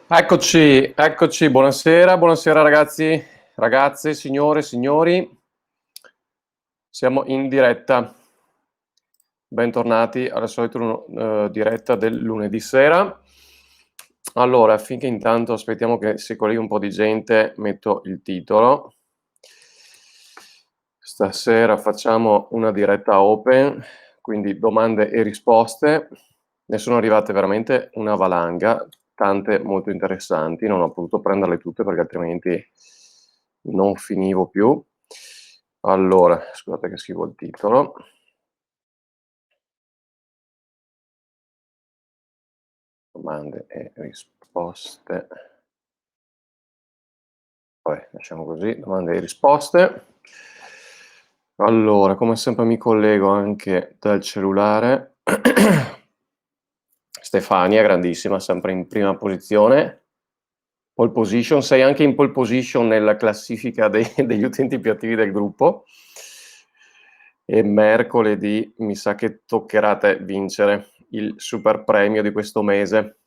Eccoci, eccoci, buonasera, buonasera ragazzi, ragazze, signore, signori. Siamo in diretta. Bentornati alla solita diretta del lunedì sera. Allora, finché intanto aspettiamo che si colleghi un po' di gente, metto il titolo. Stasera facciamo una diretta open, quindi domande e risposte. Ne sono arrivate veramente una valanga, tante molto interessanti, non ho potuto prenderle tutte perché altrimenti non finivo più. Allora, scusate che scrivo il titolo. Domande e risposte. Poi lasciamo così, domande e risposte. Allora, come sempre mi collego anche dal cellulare. Stefania, grandissima, sempre in prima posizione. Pole position, sei anche in pole position nella classifica degli utenti più attivi del gruppo. E mercoledì mi sa che toccherà a te vincere il super premio di questo mese.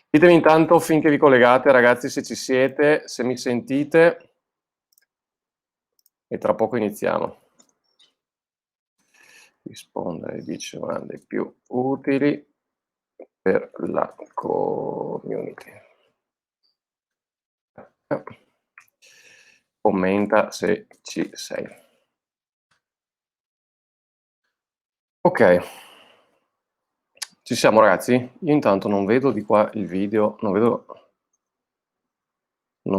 Ditemi intanto finché vi collegate, ragazzi, se ci siete, se mi sentite, e tra poco iniziamo. Rispondere di domande più utili per la community. Commenta se ci sei. Ok, ci siamo ragazzi? Io intanto non vedo di qua il video, non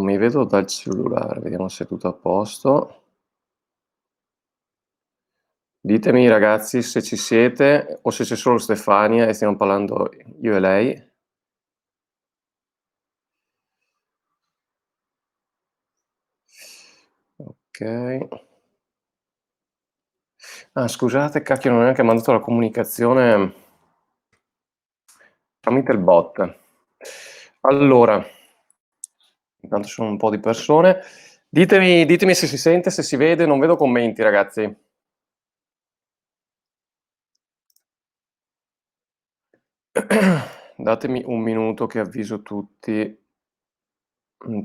mi vedo dal cellulare, vediamo se è tutto a posto. Ditemi ragazzi se ci siete o se c'è solo Stefania e stiamo parlando io e lei. Ok. Ah, scusate, cacchio, non ho neanche mandato la comunicazione tramite il bot. Allora, intanto sono un po' di persone. Ditemi se si sente, se si vede, non vedo commenti, ragazzi. Datemi un minuto che avviso tutti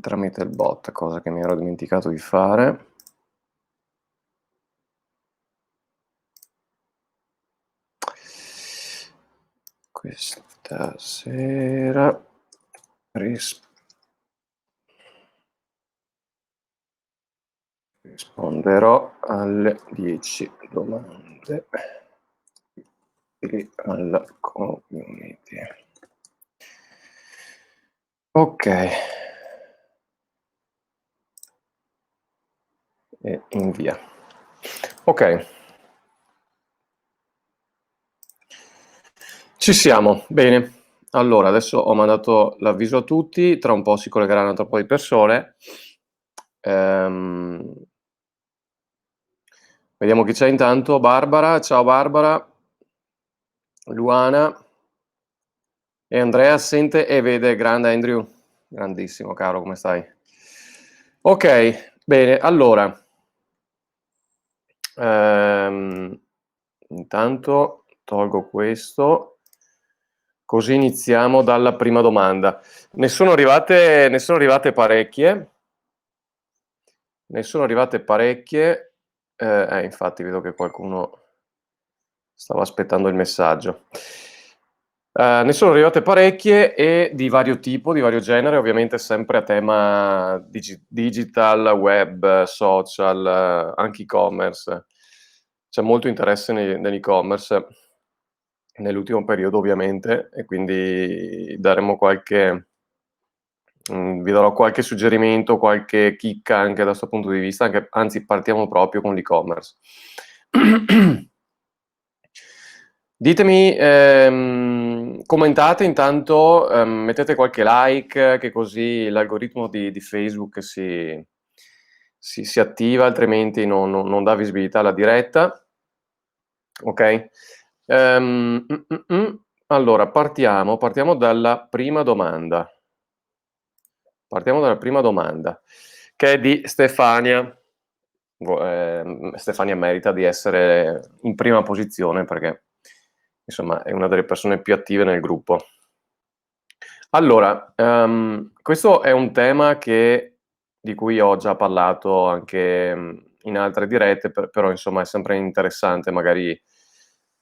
tramite il bot, cosa che mi ero dimenticato di fare. Questa sera risponderò alle 10 domande alla community. Ok. E invia. Ok. Ci siamo, bene. Allora, adesso ho mandato l'avviso a tutti, tra un po' si collegheranno tra un po' di persone. Vediamo chi c'è intanto. Barbara, ciao Barbara. Luana. E Andrea assente e vede, grande Andrew. Grandissimo, caro, come stai? Ok, bene, allora. Intanto tolgo questo. Così iniziamo dalla prima domanda. Ne sono arrivate parecchie. Infatti vedo che qualcuno stava aspettando il messaggio. Ne sono arrivate parecchie e di vario tipo, di vario genere, ovviamente sempre a tema digital, web, social, anche e-commerce. C'è molto interesse nell'e-commerce nell'ultimo periodo ovviamente e quindi vi darò qualche suggerimento, qualche chicca anche da questo punto di vista, anzi partiamo proprio con l'e-commerce. Ditemi, commentate intanto, mettete qualche like che così l'algoritmo di Facebook si attiva, altrimenti non dà visibilità alla diretta. Ok? Allora, partiamo dalla prima domanda. Che è di Stefania. Stefania merita di essere in prima posizione perché insomma è una delle persone più attive nel gruppo. Allora, questo è un tema di cui ho già parlato anche, in altre dirette, però insomma è sempre interessante magari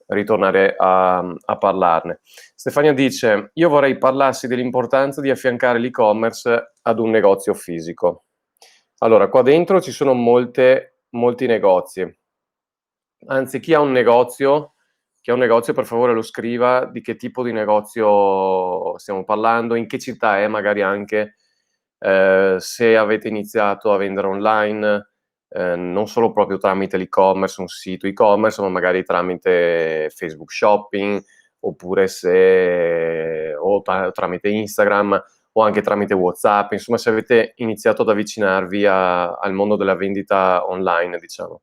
ritornare a parlarne. Stefania dice: "Io vorrei parlassi dell'importanza di affiancare l'e-commerce ad un negozio fisico". Allora, qua dentro ci sono molti negozi. Anzi, chi ha un negozio per favore lo scriva, di che tipo di negozio stiamo parlando, in che città è magari anche, se avete iniziato a vendere online, non solo proprio tramite l'e-commerce, un sito e-commerce, ma magari tramite Facebook Shopping, oppure se o tramite Instagram o anche tramite WhatsApp, insomma se avete iniziato ad avvicinarvi al mondo della vendita online, diciamo.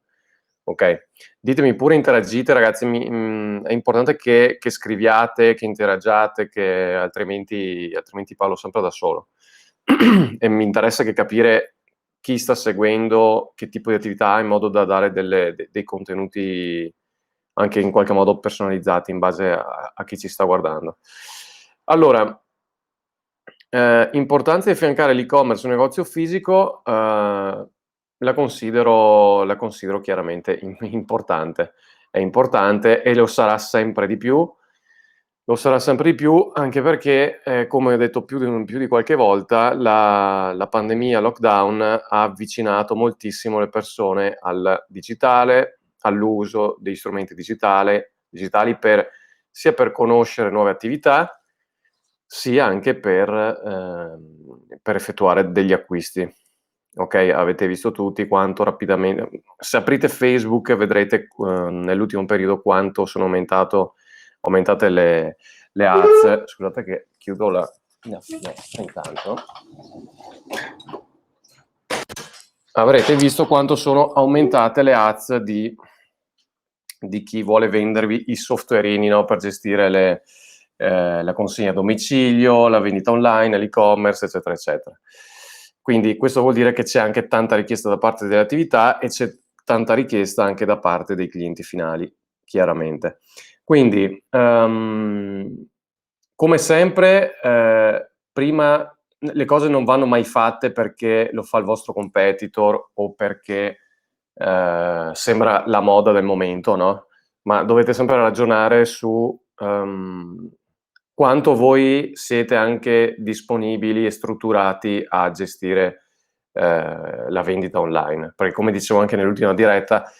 Okay. Ditemi pure, interagite ragazzi, è importante che scriviate, che interagiate, che altrimenti parlo sempre da solo. E mi interessa che capire chi sta seguendo, che tipo di attività ha, in modo da dare dei contenuti anche in qualche modo personalizzati in base a chi ci sta guardando. Allora, importanza di affiancare l'e-commerce a un negozio fisico, la considero chiaramente importante. È importante e lo sarà sempre di più. Lo sarà sempre di più anche perché, come ho detto più di qualche volta, la pandemia, lockdown, ha avvicinato moltissimo le persone al digitale, all'uso degli strumenti digitali sia per conoscere nuove attività, sia anche per effettuare degli acquisti. Okay, avete visto tutti quanto se aprite Facebook vedrete, nell'ultimo periodo quanto sono aumentate le ads. Scusate che chiudo la finestra intanto. Avrete visto quanto sono aumentate le ads di chi vuole vendervi i softwareini, no, per gestire la consegna a domicilio, la vendita online, l'e-commerce, eccetera, eccetera. Quindi questo vuol dire che c'è anche tanta richiesta da parte delle attività e c'è tanta richiesta anche da parte dei clienti finali, chiaramente. Quindi, come sempre, prima le cose non vanno mai fatte perché lo fa il vostro competitor o perché sembra la moda del momento, no, ma dovete sempre ragionare su, quanto voi siete anche disponibili e strutturati a gestire, la vendita online. Perché come dicevo anche nell'ultima diretta,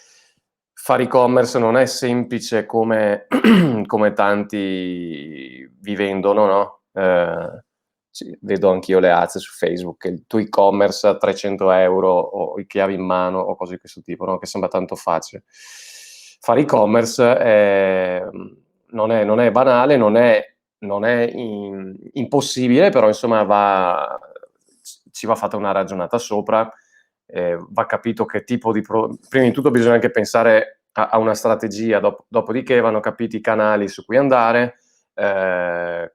fare e-commerce non è semplice come tanti vi vendono, no, vedo anch'io le ads su Facebook, il tuo e-commerce a 300 € o i chiavi in mano o cose di questo tipo, no, che sembra tanto facile. Fare e-commerce non è banale, non è impossibile, però insomma ci va fatta una ragionata sopra, va capito che tipo di prima di tutto bisogna anche pensare a una strategia, dopodiché vanno capiti i canali su cui andare,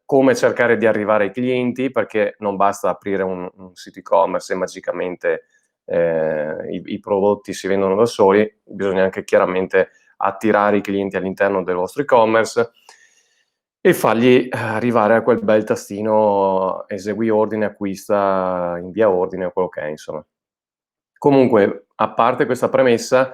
come cercare di arrivare ai clienti, perché non basta aprire un sito e-commerce e magicamente i prodotti si vendono da soli, bisogna anche chiaramente attirare i clienti all'interno del vostro e-commerce e fargli arrivare a quel bel tastino esegui ordine, acquista, invia ordine o quello che è, insomma. Comunque, a parte questa premessa,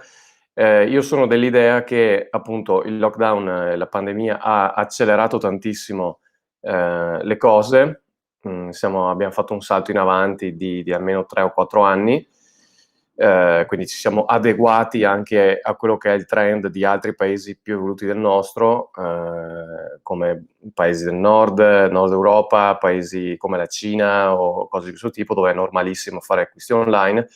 io sono dell'idea che appunto il lockdown e la pandemia ha accelerato tantissimo, le cose. Abbiam fatto un salto in avanti di almeno 3 o 4 anni, quindi ci siamo adeguati anche a quello che è il trend di altri paesi più evoluti del nostro, come paesi del Nord Europa, paesi come la Cina o cose di questo tipo, dove è normalissimo fare acquisti online.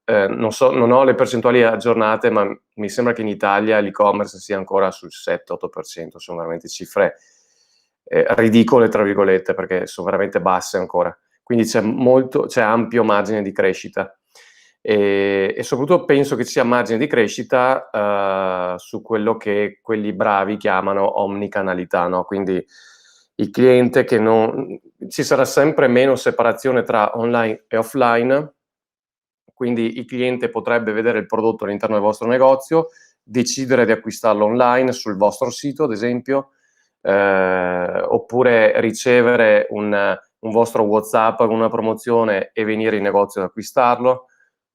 Non ho le percentuali aggiornate, ma mi sembra che in Italia l'e-commerce sia ancora sul 7-8%, sono veramente cifre, "ridicole" tra virgolette, perché son veramente basse ancora. Quindi c'è ampio margine di crescita. E soprattutto penso che ci sia margine di crescita, su quello che quelli bravi chiamano omnicanalità, no, quindi il cliente che non ci sarà sempre meno separazione tra online e offline, quindi il cliente potrebbe vedere il prodotto all'interno del vostro negozio, decidere di acquistarlo online sul vostro sito, ad esempio, oppure ricevere un vostro WhatsApp con una promozione e venire in negozio ad acquistarlo.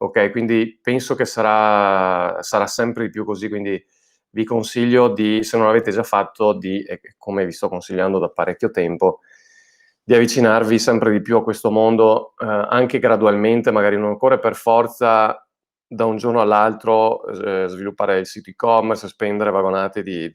Ok, quindi penso che sarà sempre di più così, quindi vi consiglio di, se non l'avete già fatto, di, come vi sto consigliando da parecchio tempo, di avvicinarvi sempre di più a questo mondo, anche gradualmente, magari non occorre per forza da un giorno all'altro sviluppare il sito e-commerce, spendere vagonate di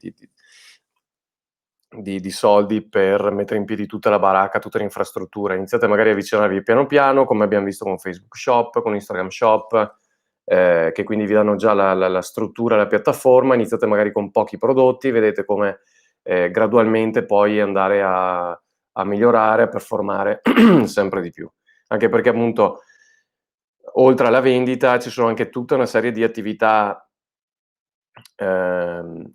soldi per mettere in piedi tutta la baracca, tutta l'infrastruttura. Iniziate magari a avvicinarvi piano piano, come abbiamo visto con Facebook Shop, con Instagram Shop, che quindi vi danno già la struttura, la piattaforma. Iniziate magari con pochi prodotti, vedete come gradualmente poi andare a migliorare, a performare sempre di più. Anche perché appunto oltre alla vendita ci sono anche tutta una serie di attività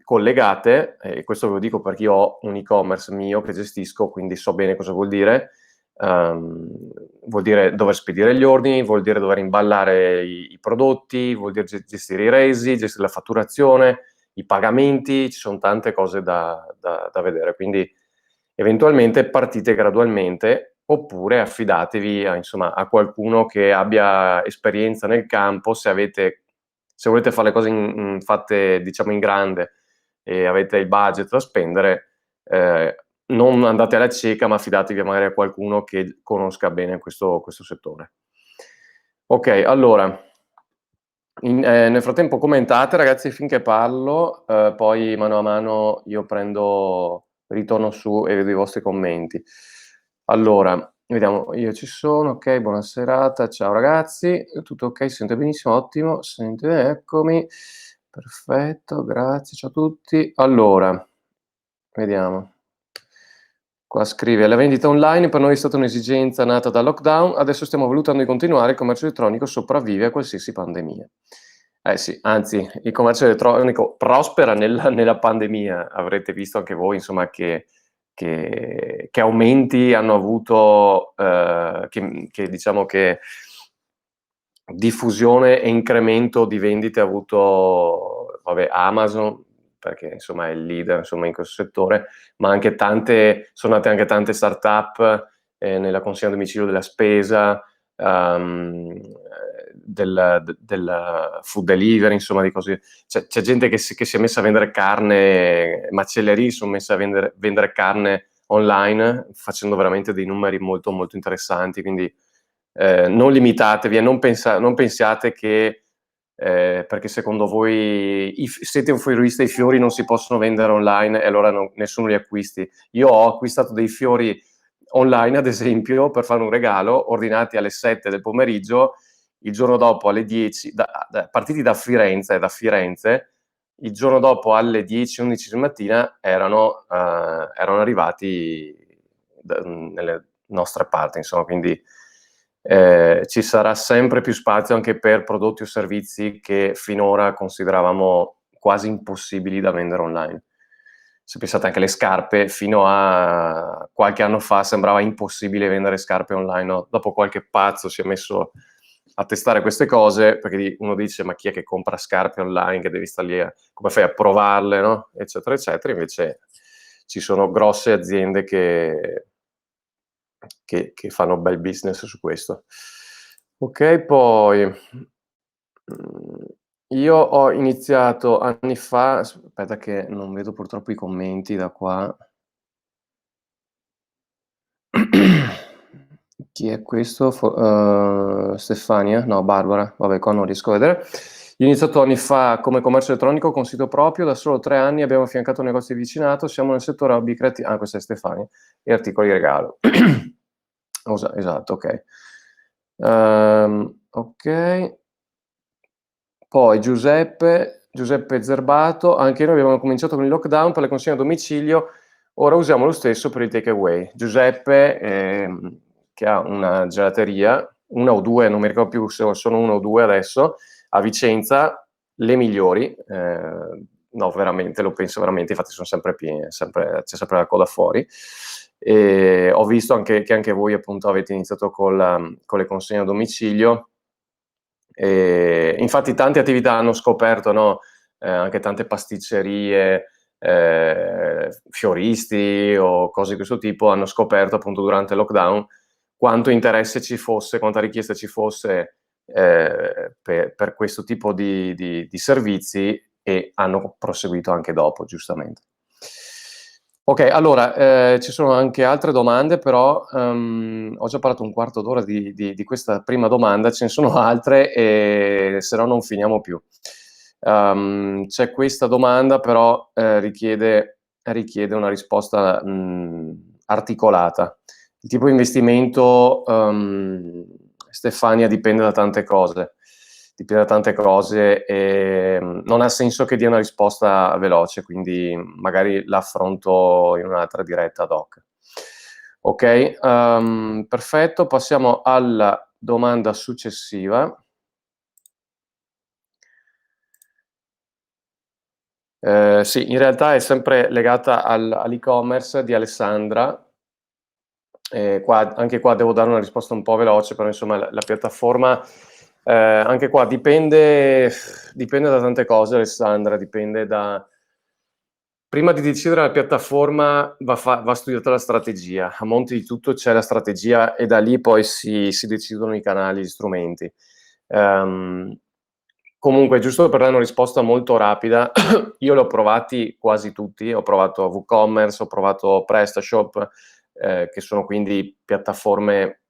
collegate, e questo ve lo dico perché io ho un e-commerce mio che gestisco, quindi so bene cosa vuol dire. Vuol dire dover spedire gli ordini, vuol dire dover imballare i prodotti, vuol dire gestire i resi, gestire la fatturazione, i pagamenti, ci sono tante cose da vedere, quindi eventualmente partite gradualmente oppure affidatevi insomma, a qualcuno che abbia esperienza nel campo. Se volete fare le cose fatte diciamo in grande e avete il budget da spendere, non andate alla cieca, ma affidatevi magari a qualcuno che conosca bene questo settore. Ok, allora, nel frattempo commentate ragazzi finché parlo, poi mano a mano io ritorno su e vedo i vostri commenti. Allora, vediamo, io ci sono, ok, buona serata, ciao ragazzi, tutto ok, si sente benissimo, ottimo, sente bene, eccomi, perfetto, grazie, ciao a tutti. Allora, vediamo. Qua scrive: la vendita online per noi è stata un'esigenza nata dal lockdown, adesso stiamo valutando di continuare, il commercio elettronico sopravvive a qualsiasi pandemia. Eh sì, anzi, il commercio elettronico prospera nella pandemia, avrete visto anche voi, insomma, che aumenti hanno avuto, che diciamo che diffusione e incremento di vendite ha avuto, vabbè, Amazon, perché insomma è il leader insomma, in questo settore, ma anche sono nate anche tante start-up nella consegna a domicilio della spesa, del food delivery, insomma, di cose. C'è gente che si è messa a vendere carne, macellerie sono messe a vendere carne online, facendo veramente dei numeri molto, molto interessanti, quindi non limitatevi e non pensiate che perché secondo voi siete un fiorista, i fiori non si possono vendere online e allora nessuno li acquisti. Io ho acquistato dei fiori online, ad esempio, per fare un regalo, ordinati alle 7 del pomeriggio, il giorno dopo alle 10, partiti da Firenze, il giorno dopo alle 10-11 di mattina erano arrivati nelle nostre parti, insomma, quindi ci sarà sempre più spazio anche per prodotti o servizi che finora consideravamo quasi impossibili da vendere online. Se pensate anche alle scarpe, fino a qualche anno fa sembrava impossibile vendere scarpe online, no? Dopo qualche pazzo si è messo a testare queste cose, perché uno dice ma chi è che compra scarpe online, che devi stare lì, come fai a provarle, no? Eccetera, eccetera. Invece ci sono grosse aziende che fanno bel business su questo. Ok, poi io ho iniziato anni fa, aspetta che non vedo purtroppo i commenti da qua. Chi è questo? Stefania? No, Barbara. Vabbè, qua non riesco a vedere. Io ho iniziato anni fa come commercio elettronico con sito proprio, da solo 3 anni abbiamo affiancato un negozio di vicinato, siamo nel settore hobby creativo, questa è Stefania, e articoli regalo. Esatto, ok. Ok. Poi Giuseppe Zerbato, anche noi abbiamo cominciato con il lockdown per le consegne a domicilio, ora usiamo lo stesso per il takeaway. Giuseppe, che ha una gelateria, una o due, non mi ricordo più se sono una o due adesso, a Vicenza, le migliori, no veramente, lo penso veramente, infatti sono sempre piene, c'è sempre la coda fuori. E ho visto anche che anche voi appunto avete iniziato con le consegne a domicilio. Infatti tante attività hanno scoperto, no? Anche tante pasticcerie, fioristi o cose di questo tipo hanno scoperto appunto durante il lockdown quanto interesse ci fosse, quanta richiesta ci fosse per questo tipo di servizi, e hanno proseguito anche dopo, giustamente. Ok, allora, ci sono anche altre domande, però ho già parlato un quarto d'ora di questa prima domanda, ce ne sono altre e se no non finiamo più. C'è questa domanda, però richiede una risposta articolata. Il tipo di investimento, Stefania, dipende da tante cose. Dipende da tante cose e non ha senso che dia una risposta veloce, quindi magari l'affronto in un'altra diretta ad hoc. Ok, perfetto, passiamo alla domanda successiva. Sì, in realtà è sempre legata all'e-commerce di Alessandra. Anche qua devo dare una risposta un po' veloce, però insomma la piattaforma, anche qua dipende da tante cose, Alessandra, dipende da... Prima di decidere la piattaforma va studiata la strategia, a monte di tutto c'è la strategia e da lì poi si decidono i canali, gli strumenti. Comunque, giusto per dare una risposta molto rapida, io li ho provati quasi tutti, ho provato WooCommerce, ho provato PrestaShop, che sono quindi piattaforme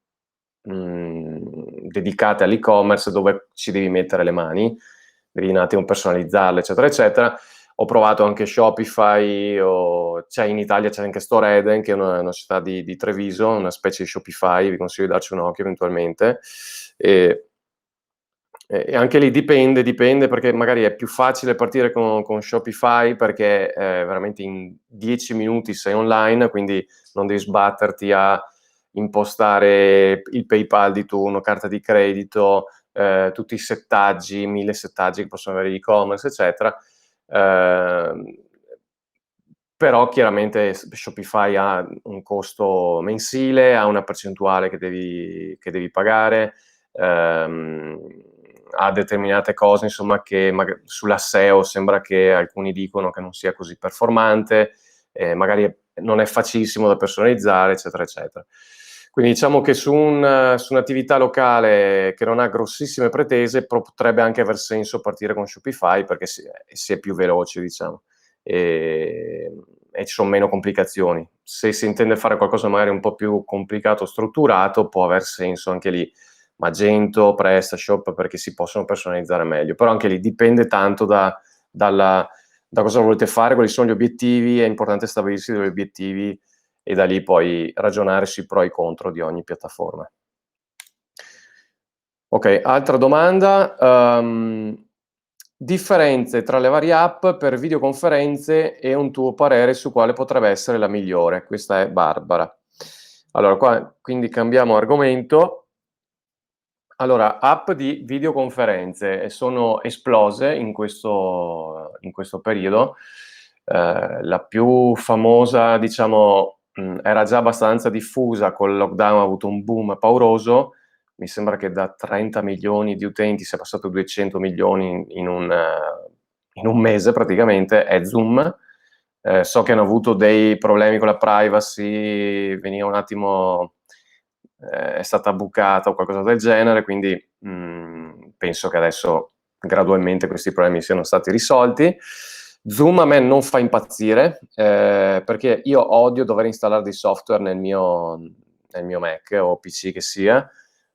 dedicate all'e-commerce dove ci devi mettere le mani, devi un attimo personalizzarle, eccetera, eccetera. Ho provato anche Shopify, in Italia c'è anche StoreEden, che è una società di Treviso, una specie di Shopify, vi consiglio di darci un occhio eventualmente. E anche lì dipende perché magari è più facile partire con Shopify perché veramente in 10 minuti sei online, quindi non devi sbatterti a impostare il PayPal di turno, carta di credito, tutti i settaggi, 1000 settaggi che possono avere e-commerce, eccetera. Però chiaramente Shopify ha un costo mensile, ha una percentuale che devi pagare, ha determinate cose, insomma, che sulla SEO sembra che alcuni dicono che non sia così performante, magari non è facilissimo da personalizzare, eccetera, eccetera. Quindi diciamo che su un'attività locale che non ha grossissime pretese potrebbe anche aver senso partire con Shopify perché si è più veloci, diciamo, e ci sono meno complicazioni. Se si intende fare qualcosa magari un po' più complicato, strutturato, può aver senso anche lì Magento, PrestaShop, perché si possono personalizzare meglio, però anche lì dipende tanto da cosa volete fare, quali sono gli obiettivi, è importante stabilirsi degli obiettivi e da lì poi ragionare sui pro e i contro di ogni piattaforma. Ok, altra domanda. Differenze tra le varie app per videoconferenze e un tuo parere su quale potrebbe essere la migliore. Questa è Barbara. Allora, qua quindi cambiamo argomento. Allora, app di videoconferenze sono esplose in questo periodo. La più famosa, diciamo, era già abbastanza diffusa, col lockdown ha avuto un boom pauroso. Mi sembra che da 30 milioni di utenti sia passato a 200 milioni in un mese praticamente, è Zoom. So che hanno avuto dei problemi con la privacy, veniva un attimo, è stata bucata o qualcosa del genere, quindi penso che adesso gradualmente questi problemi siano stati risolti. Zoom a me non fa impazzire, perché io odio dover installare dei software nel mio Mac o PC che sia.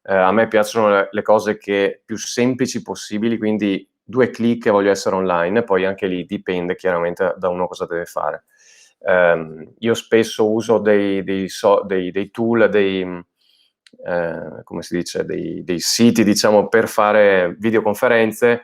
A me piacciono le cose più semplici possibili, quindi 2 clic e voglio essere online, poi anche lì dipende chiaramente da uno cosa deve fare. Io spesso uso dei tool, come si dice, dei siti, diciamo, per fare videoconferenze,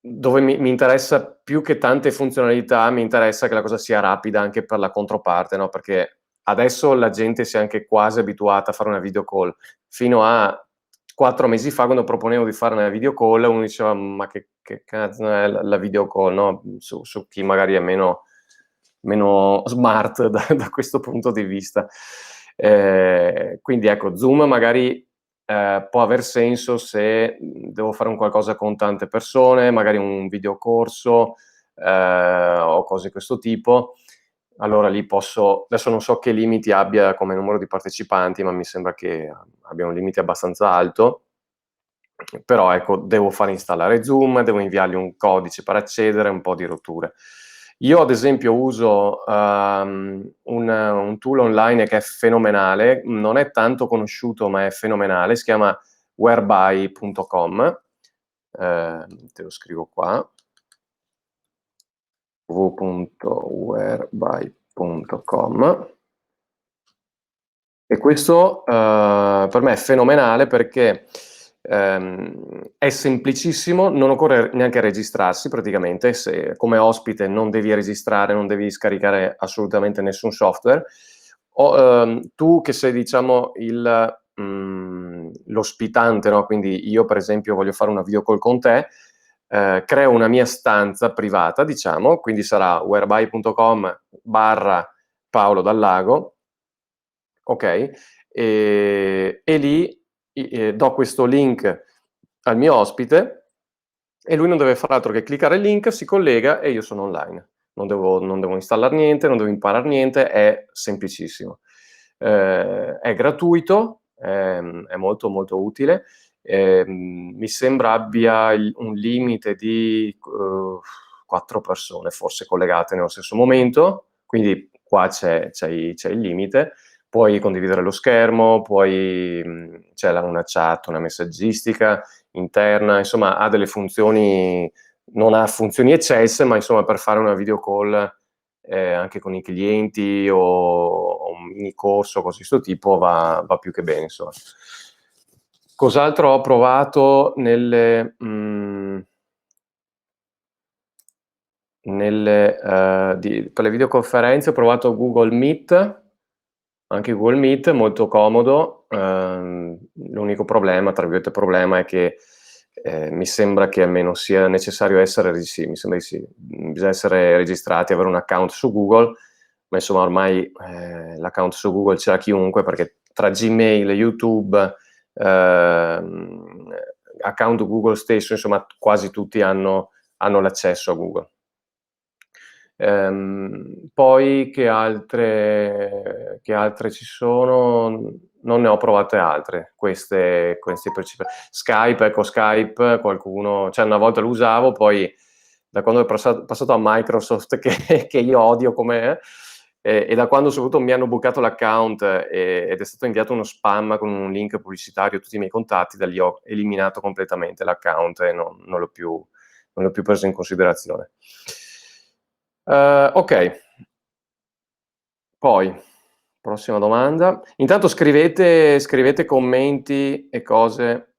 dove mi interessa più che tante funzionalità, mi interessa che la cosa sia rapida anche per la controparte, no? Perché adesso la gente si è anche quasi abituata a fare una video call. Fino a 4 mesi fa, quando proponevo di fare una video call, uno diceva: ma che cazzo è la video call, no? Su chi magari è meno smart da questo punto di vista. Quindi ecco, Zoom magari può aver senso se devo fare un qualcosa con tante persone, magari un videocorso, o cose di questo tipo, allora lì posso, adesso non so che limiti abbia come numero di partecipanti, ma mi sembra che abbia un limite abbastanza alto, però ecco, devo far installare Zoom, devo inviargli un codice per accedere, un po' di rotture. Io ad esempio uso un tool online che è fenomenale, non è tanto conosciuto ma è fenomenale, si chiama whereby.com, te lo scrivo qua, www.whereby.com, e questo per me è fenomenale perché è semplicissimo, non occorre neanche registrarsi praticamente, se come ospite non devi registrare, non devi scaricare assolutamente nessun software. Tu che sei diciamo l'ospitante, no? Quindi io per esempio voglio fare una video call con te, creo una mia stanza privata, diciamo, quindi sarà whereby.com barra Paolo Dallago, ok? E lì do questo link al mio ospite e lui non deve fare altro che cliccare il link, si collega e io sono online. Non devo installare niente, non devo imparare niente, è semplicissimo. È gratuito, è molto molto utile. Mi sembra abbia un limite di 4 persone forse collegate nello stesso momento, quindi qua c'è il limite. Puoi condividere lo schermo, c'è una chat, una messaggistica interna, insomma ha delle funzioni, non ha funzioni eccesse, ma insomma per fare una video call anche con i clienti o un mini corso, cose di questo tipo, va più che bene, insomma. Cos'altro ho provato per le videoconferenze? Ho provato Google Meet, anche Google Meet, molto comodo. L'unico problema, tra virgolette problema, è che mi sembra che almeno sia necessario essere, sì, mi sembra di sì, bisogna essere registrati, avere un account su Google, ma insomma ormai l'account su Google ce l'ha chiunque, perché tra Gmail, YouTube, account Google stesso, insomma quasi tutti hanno l'accesso a Google. Poi che altre ci sono? Non ne ho provate altre, queste principali. Skype, ecco, Skype, qualcuno, cioè una volta lo usavo, poi da quando è passato a Microsoft, che io odio come è, e da quando soprattutto mi hanno bucato l'account ed è stato inviato uno spam con un link pubblicitario a tutti i miei contatti, da lì ho eliminato completamente l'account e non l'ho più preso in considerazione. Ok, poi, prossima domanda. Intanto scrivete commenti e cose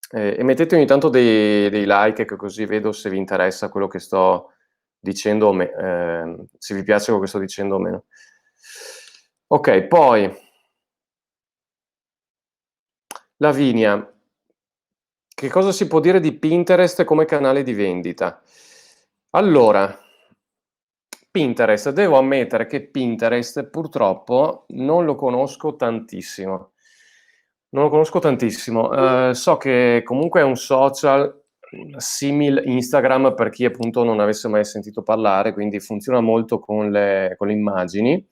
e mettete ogni tanto dei like, che così vedo se vi interessa quello che sto dicendo se vi piace quello che sto dicendo o meno. Ok, poi, Lavinia, che cosa si può dire di Pinterest come canale di vendita? Allora, Pinterest, devo ammettere che Pinterest purtroppo non lo conosco tantissimo. Non lo conosco tantissimo. So che comunque è un social simile Instagram per chi appunto non avesse mai sentito parlare, quindi funziona molto con le immagini.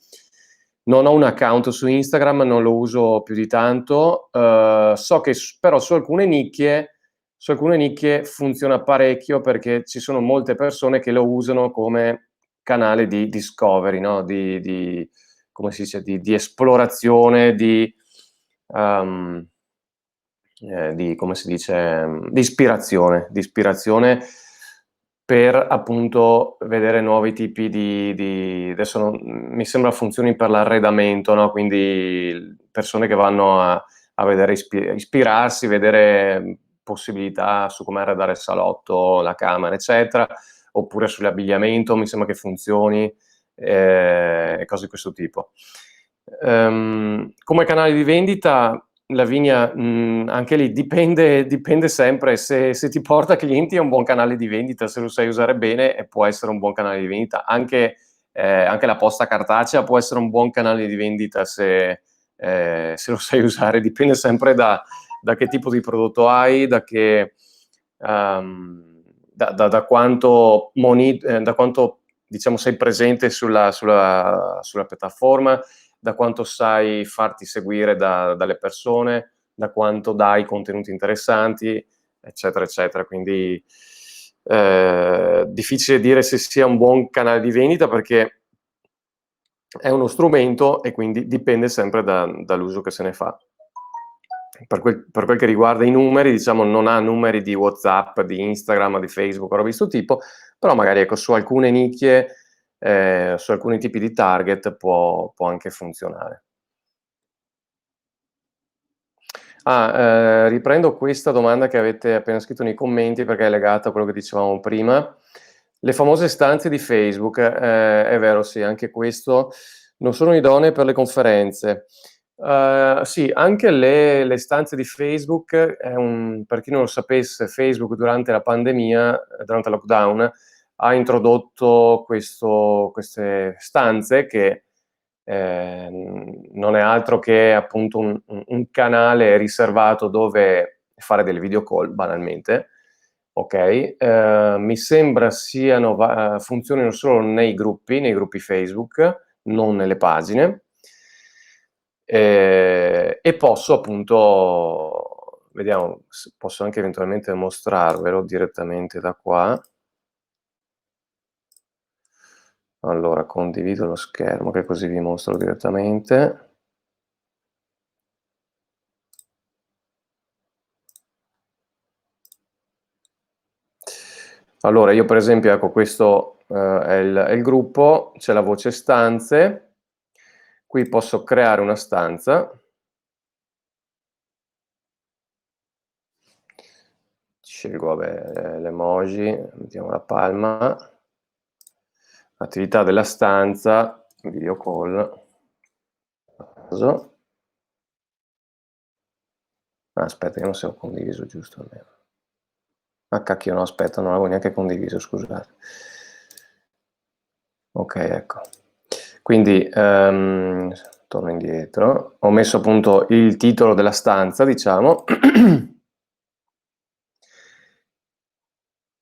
Non ho un account su Instagram, non lo uso più di tanto. So che però su alcune nicchie funziona parecchio perché ci sono molte persone che lo usano come canale di discovery, no? Come si dice, di esplorazione, come si dice, di ispirazione per appunto vedere nuovi tipi adesso mi sembra funzioni per l'arredamento, no? Quindi persone che vanno a vedere, ispirarsi, vedere possibilità su come arredare il salotto, la camera, eccetera, oppure sull'abbigliamento, mi sembra che funzioni, e cose di questo tipo. Come canale di vendita, Lavinia, anche lì dipende sempre, se ti porta clienti è un buon canale di vendita, se lo sai usare bene può essere un buon canale di vendita. Anche la posta cartacea può essere un buon canale di vendita se lo sai usare, dipende sempre da che tipo di prodotto hai, da quanto diciamo sei presente sulla piattaforma, da quanto sai farti seguire dalle persone, da quanto dai contenuti interessanti, eccetera, eccetera. Quindi difficile dire se sia un buon canale di vendita, perché è uno strumento e quindi dipende sempre dall'uso che se ne fa. Per quel che riguarda i numeri, diciamo, non ha numeri di WhatsApp, di Instagram, di Facebook, roba di questo tipo, però magari ecco, su alcune nicchie, su alcuni tipi di target può anche funzionare. Riprendo questa domanda che avete appena scritto nei commenti, perché è legata a quello che dicevamo prima. Le famose stanze di Facebook, è vero, sì, anche questo, non sono idonee per le conferenze. Sì, anche le stanze di Facebook, per chi non lo sapesse, Facebook durante la pandemia, durante il lockdown, ha introdotto queste stanze che non è altro che appunto un canale riservato dove fare delle video call, banalmente, ok? Mi sembra funzionino solo nei gruppi Facebook, non nelle pagine. E posso appunto, vediamo, posso anche eventualmente mostrarvelo direttamente da qua. Allora, condivido lo schermo, che così vi mostro direttamente. Allora, io per esempio, ecco, questo è il gruppo, c'è la voce stanze, qui posso creare una stanza. Scelgo, vabbè, l'emoji, mettiamo la palma, attività della stanza, video call. Aspetta, io non so se ho condiviso giusto almeno. Ah cacchio, no, aspetta, non l'avevo neanche condiviso, scusate. Ok, ecco. Quindi, torno indietro. Ho messo appunto il titolo della stanza, diciamo.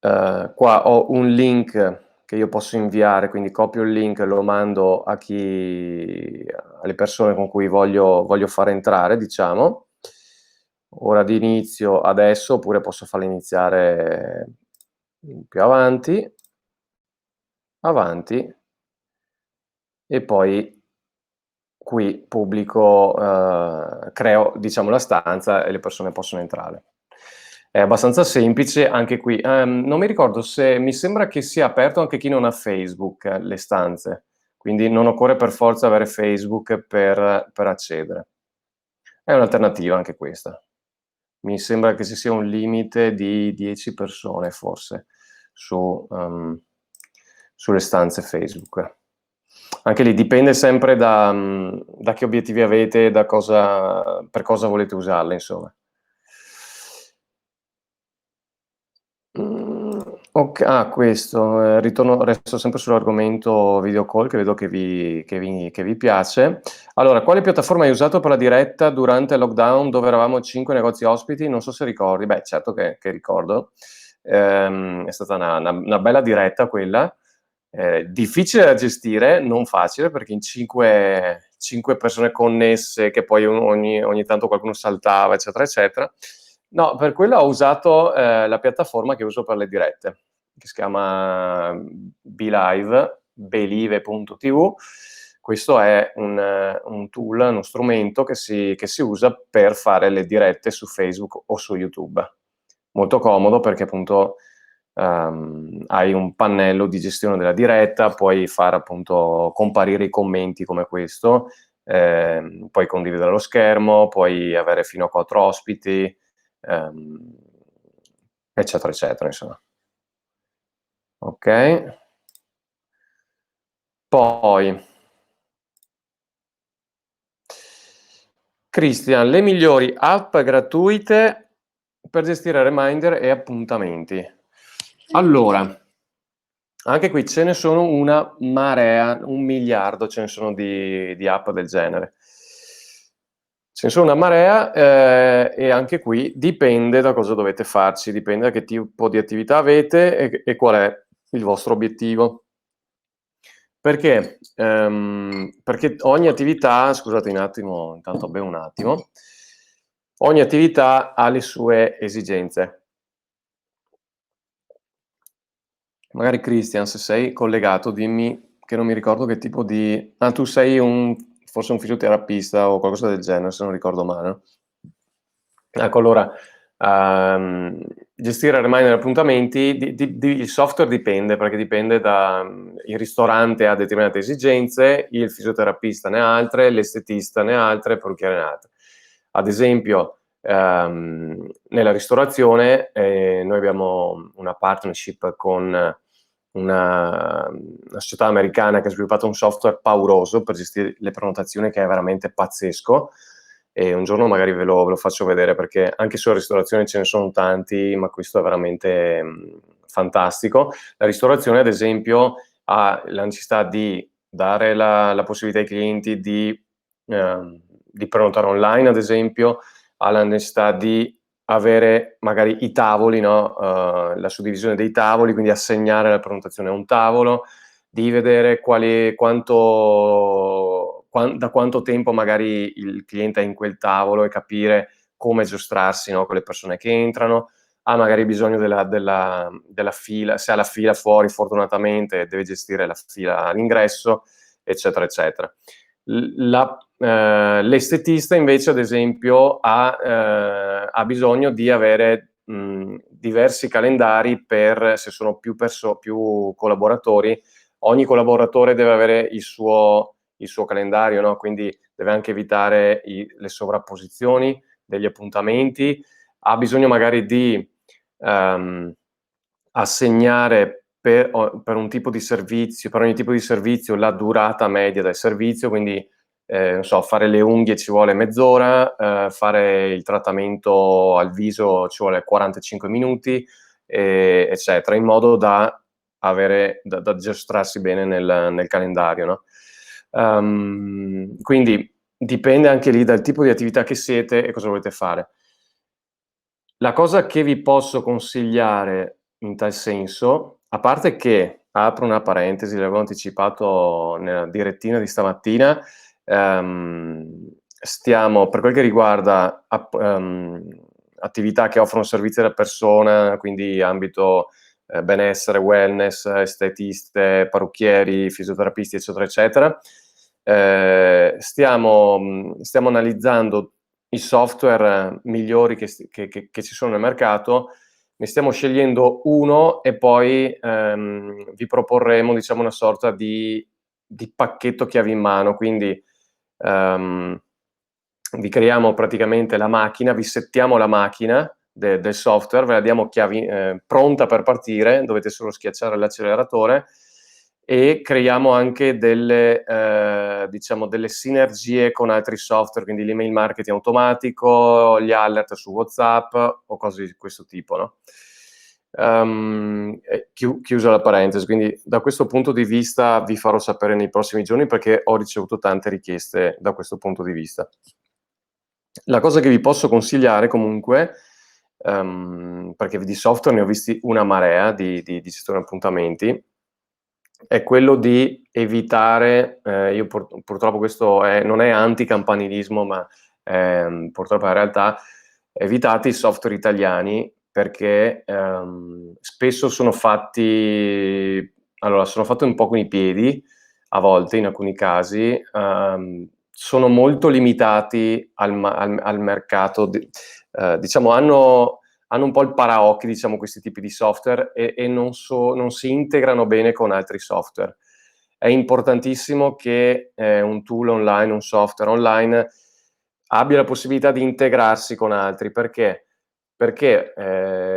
Qua ho un link che io posso inviare, quindi copio il link e lo mando alle persone con cui voglio fare entrare, diciamo. Ora di inizio adesso, oppure posso farla iniziare più avanti, e poi qui pubblico, creo, diciamo, la stanza e le persone possono entrare. È abbastanza semplice anche qui. Non mi ricordo se mi sembra che sia aperto anche chi non ha Facebook, le stanze, quindi non occorre per forza avere Facebook per accedere. È un'alternativa anche questa. Mi sembra che ci sia un limite di 10 persone forse sulle stanze Facebook. Anche lì dipende sempre da che obiettivi avete, per cosa volete usarle, insomma. Questo, resto sempre sull'argomento video call, che vedo che vi piace. Allora, quale piattaforma hai usato per la diretta durante il lockdown, dove eravamo 5 negozi ospiti? Non so se ricordi. Beh, certo che ricordo. È stata una bella diretta quella, difficile da gestire, non facile, perché in 5 persone connesse, che poi ogni tanto qualcuno saltava, eccetera, eccetera. No, per quello ho usato la piattaforma che uso per le dirette, che si chiama BeLive, belive.tv. Questo è un tool, uno strumento che si usa per fare le dirette su Facebook o su YouTube. Molto comodo, perché appunto hai un pannello di gestione della diretta, puoi fare appunto comparire i commenti come questo, puoi condividere lo schermo, puoi avere fino a 4 ospiti, eccetera, eccetera, insomma. Ok. Poi, Christian, le migliori app gratuite per gestire reminder e appuntamenti. Allora, anche qui ce ne sono una marea, 1 miliardo ce ne sono di app del genere. Ce ne sono una marea, e anche qui dipende da cosa dovete farci, dipende da che tipo di attività avete e qual è il vostro obiettivo. Perché ogni attività, scusate un attimo, intanto bevo un attimo, ogni attività ha le sue esigenze. Magari Christian, se sei collegato, dimmi, che non mi ricordo che tipo di... Ah, tu sei forse un fisioterapista o qualcosa del genere, se non ricordo male, no? Ecco, allora, gestire il reminder appuntamenti, il software dipende, perché dipende da... il ristorante ha determinate esigenze, il fisioterapista ne ha altre, l'estetista ne ha altre, il parrucchiere ne ha altre. Ad esempio, nella ristorazione noi abbiamo una partnership con una società americana che ha sviluppato un software pauroso per gestire le prenotazioni, che è veramente pazzesco, e un giorno magari ve lo faccio vedere, perché anche sulla ristorazione ce ne sono tanti, ma questo è veramente fantastico. La ristorazione, ad esempio, ha la necessità di dare la possibilità ai clienti di prenotare online, ad esempio, ha la necessità di avere magari i tavoli, no? La suddivisione dei tavoli, quindi assegnare la prenotazione a un tavolo, di vedere da quanto tempo magari il cliente è in quel tavolo e capire come giostrarsi, no, con le persone che entrano. Ha magari bisogno della fila, se ha la fila fuori, fortunatamente deve gestire la fila all'ingresso, eccetera, eccetera. L'estetista invece, ad esempio, ha bisogno di avere diversi calendari per, se sono più collaboratori, ogni collaboratore deve avere il suo calendario, no? Quindi deve anche evitare le sovrapposizioni degli appuntamenti, ha bisogno magari di assegnare per un tipo di servizio, per ogni tipo di servizio, la durata media del servizio, quindi non so, fare le unghie ci vuole mezz'ora, fare il trattamento al viso ci vuole 45 minuti, eccetera, in modo da giostrarsi bene nel calendario, no? Quindi dipende anche lì dal tipo di attività che siete e cosa volete fare. La cosa che vi posso consigliare in tal senso, a parte che, apro una parentesi, l'avevo anticipato nella direttina di stamattina, stiamo, per quel che riguarda attività che offrono servizi alla persona, quindi ambito benessere, wellness, estetiste, parrucchieri, fisioterapisti, eccetera, eccetera, stiamo analizzando i software migliori che ci sono nel mercato, ne stiamo scegliendo uno e poi vi proporremo, diciamo, una sorta di pacchetto chiavi in mano, quindi vi creiamo praticamente la macchina, vi settiamo la macchina del software, ve la diamo pronta per partire, dovete solo schiacciare l'acceleratore, e creiamo anche delle sinergie con altri software, quindi l'email marketing automatico, gli alert su WhatsApp o cose di questo tipo, no? Chiusa la parentesi, quindi da questo punto di vista vi farò sapere nei prossimi giorni, perché ho ricevuto tante richieste da questo punto di vista. La cosa che vi posso consigliare comunque, perché di software ne ho visti una marea di gestione appuntamenti, è quello di evitare, io purtroppo questo non è anticampanilismo, ma purtroppo è la realtà, evitate i software italiani, perché spesso sono fatti un po' con i piedi, a volte, in alcuni casi, sono molto limitati al mercato, diciamo hanno un po' il paraocchi, diciamo, questi tipi di software, e non si integrano bene con altri software. È importantissimo che un tool online, un software online abbia la possibilità di integrarsi con altri. Perché? Perché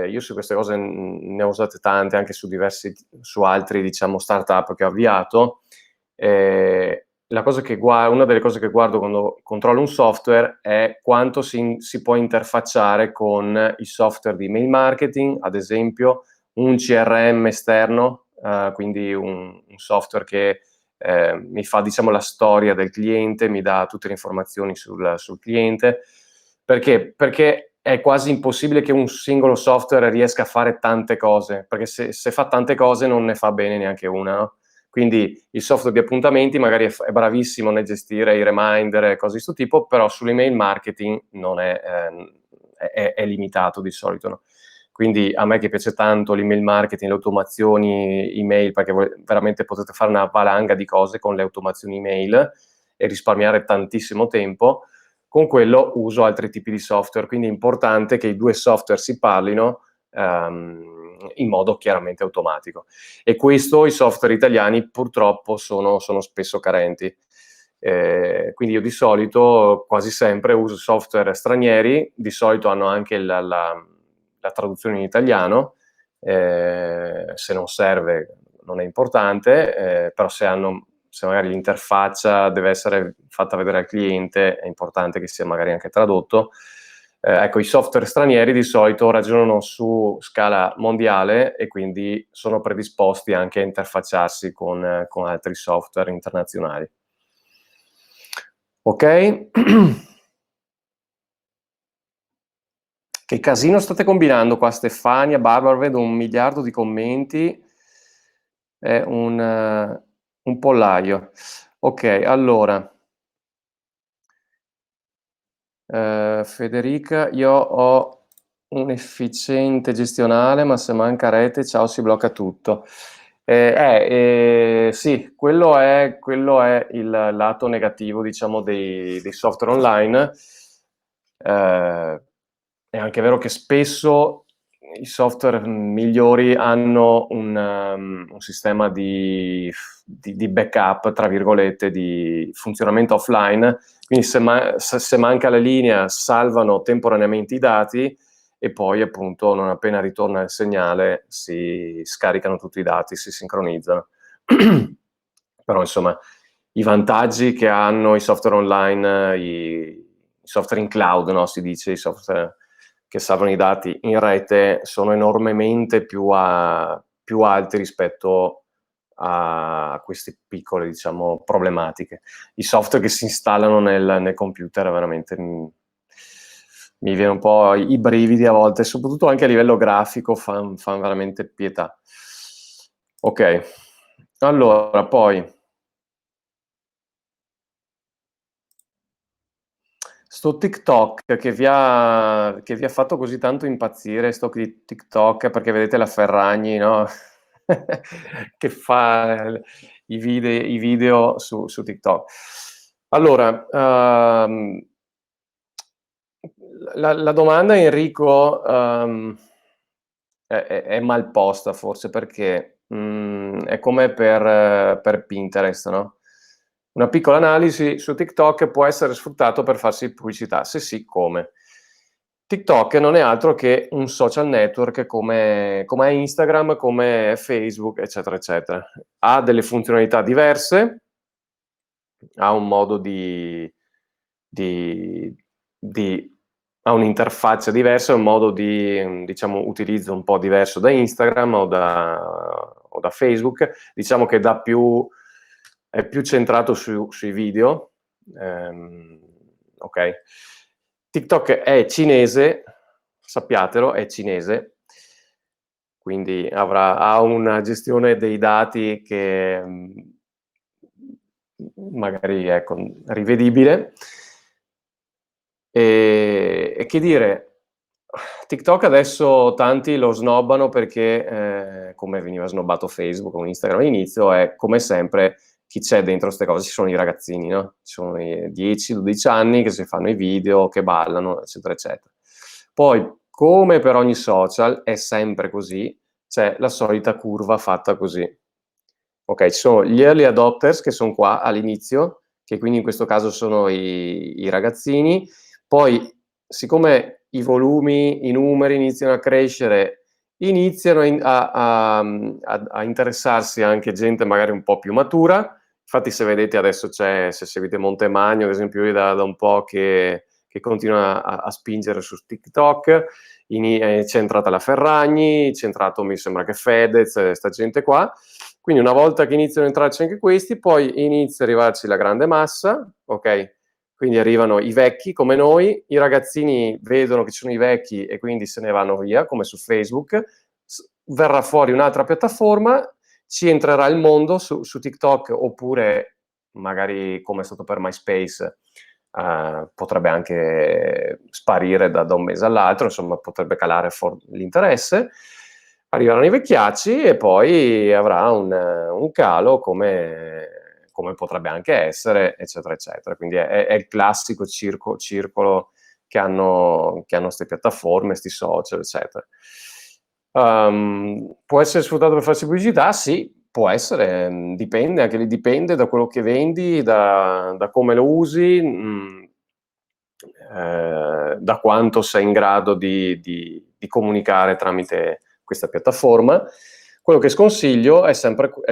io su queste cose ne ho usate tante anche su altri, diciamo, startup che ho avviato. Una delle cose che guardo quando controllo un software è quanto si può interfacciare con i software di mail marketing, ad esempio un CRM esterno, quindi un software che mi fa, diciamo, la storia del cliente, mi dà tutte le informazioni sul cliente. Perché? Perché è quasi impossibile che un singolo software riesca a fare tante cose, perché se fa tante cose non ne fa bene neanche una, no? Quindi il software di appuntamenti magari è bravissimo nel gestire i reminder e cose di questo tipo, però sull'email marketing non è limitato di solito, no? Quindi a me che piace tanto l'email marketing, le automazioni email, perché veramente potete fare una valanga di cose con le automazioni email e risparmiare tantissimo tempo. Con quello uso altri tipi di software, quindi è importante che i due software si parlino in modo chiaramente automatico. E questo i software italiani purtroppo sono spesso carenti. Quindi io di solito quasi sempre uso software stranieri, di solito hanno anche la traduzione in italiano, se non serve non è importante, però se magari l'interfaccia deve essere fatta vedere al cliente, è importante che sia magari anche tradotto. Ecco, i software stranieri di solito ragionano su scala mondiale e quindi sono predisposti anche a interfacciarsi con altri software internazionali. Ok? Che casino state combinando qua, Stefania, Barbara, vedo 1 miliardo di commenti. È un pollaio. Ok, allora. Federica, io ho un efficiente gestionale, ma se manca rete, ciao, si blocca tutto. Sì, quello è il lato negativo, diciamo, dei software online. È anche vero che spesso i software migliori hanno un sistema di backup, tra virgolette, di funzionamento offline, quindi se manca la linea salvano temporaneamente i dati e poi appunto non appena ritorna il segnale si scaricano tutti i dati, si sincronizzano. Però insomma i vantaggi che hanno i software online, i software in cloud, no? Si dice, i software che salvano i dati in rete sono enormemente più alti rispetto a queste piccole, diciamo, problematiche. I software che si installano nel computer veramente mi viene un po' i brividi a volte, soprattutto anche a livello grafico fan veramente pietà. Ok, allora poi sto TikTok che vi ha fatto così tanto impazzire, sto di TikTok, perché vedete la Ferragni, no? Che fa i video su TikTok. Allora, la domanda, Enrico, è mal posta forse, perché è come per Pinterest, no? Una piccola analisi su TikTok: può essere sfruttato per farsi pubblicità? Se sì, come? TikTok non è altro che un social network come è Instagram, come è Facebook, eccetera, eccetera. Ha delle funzionalità diverse, ha un modo di di ha un'interfaccia diversa, un modo di, diciamo, utilizzo un po' diverso da Instagram o da Facebook. Diciamo che è più centrato sui video, ok? TikTok è cinese, sappiatelo, è cinese, quindi ha una gestione dei dati che magari è rivedibile. E che dire, TikTok adesso tanti lo snobbano perché, come veniva snobbato Facebook o Instagram all'inizio, è come sempre chi c'è dentro queste cose, ci sono i ragazzini, no? Ci sono i 10-12 anni che si fanno i video, che ballano, eccetera, eccetera. Poi, come per ogni social, è sempre così, c'è la solita curva fatta così. Ok, ci sono gli early adopters che sono qua all'inizio, che quindi in questo caso sono i ragazzini. Poi, siccome i volumi, i numeri iniziano a crescere, iniziano a interessarsi anche gente magari un po' più matura. Infatti, se vedete adesso se seguite Montemagno, ad esempio, io da un po' che continua a spingere su TikTok, c'è entrata la Ferragni, c'è entrato, mi sembra che Fedez, sta gente qua. Quindi una volta che iniziano a entrarci anche questi, poi inizia a arrivarci la grande massa, ok? Quindi arrivano i vecchi come noi, i ragazzini vedono che ci sono i vecchi e quindi se ne vanno via, come su Facebook, verrà fuori un'altra piattaforma, ci entrerà il mondo su TikTok, oppure magari come è stato per MySpace, potrebbe anche sparire da un mese all'altro, insomma potrebbe calare l'interesse. Arriveranno i vecchiacci e poi avrà un calo come potrebbe anche essere, eccetera, eccetera. Quindi è il classico circolo che hanno queste piattaforme, questi social, eccetera. Può essere sfruttato per farsi pubblicità? Sì, può essere, dipende, anche lì dipende da quello che vendi, da come lo usi, da quanto sei in grado di comunicare tramite questa piattaforma. Quello che sconsiglio è sempre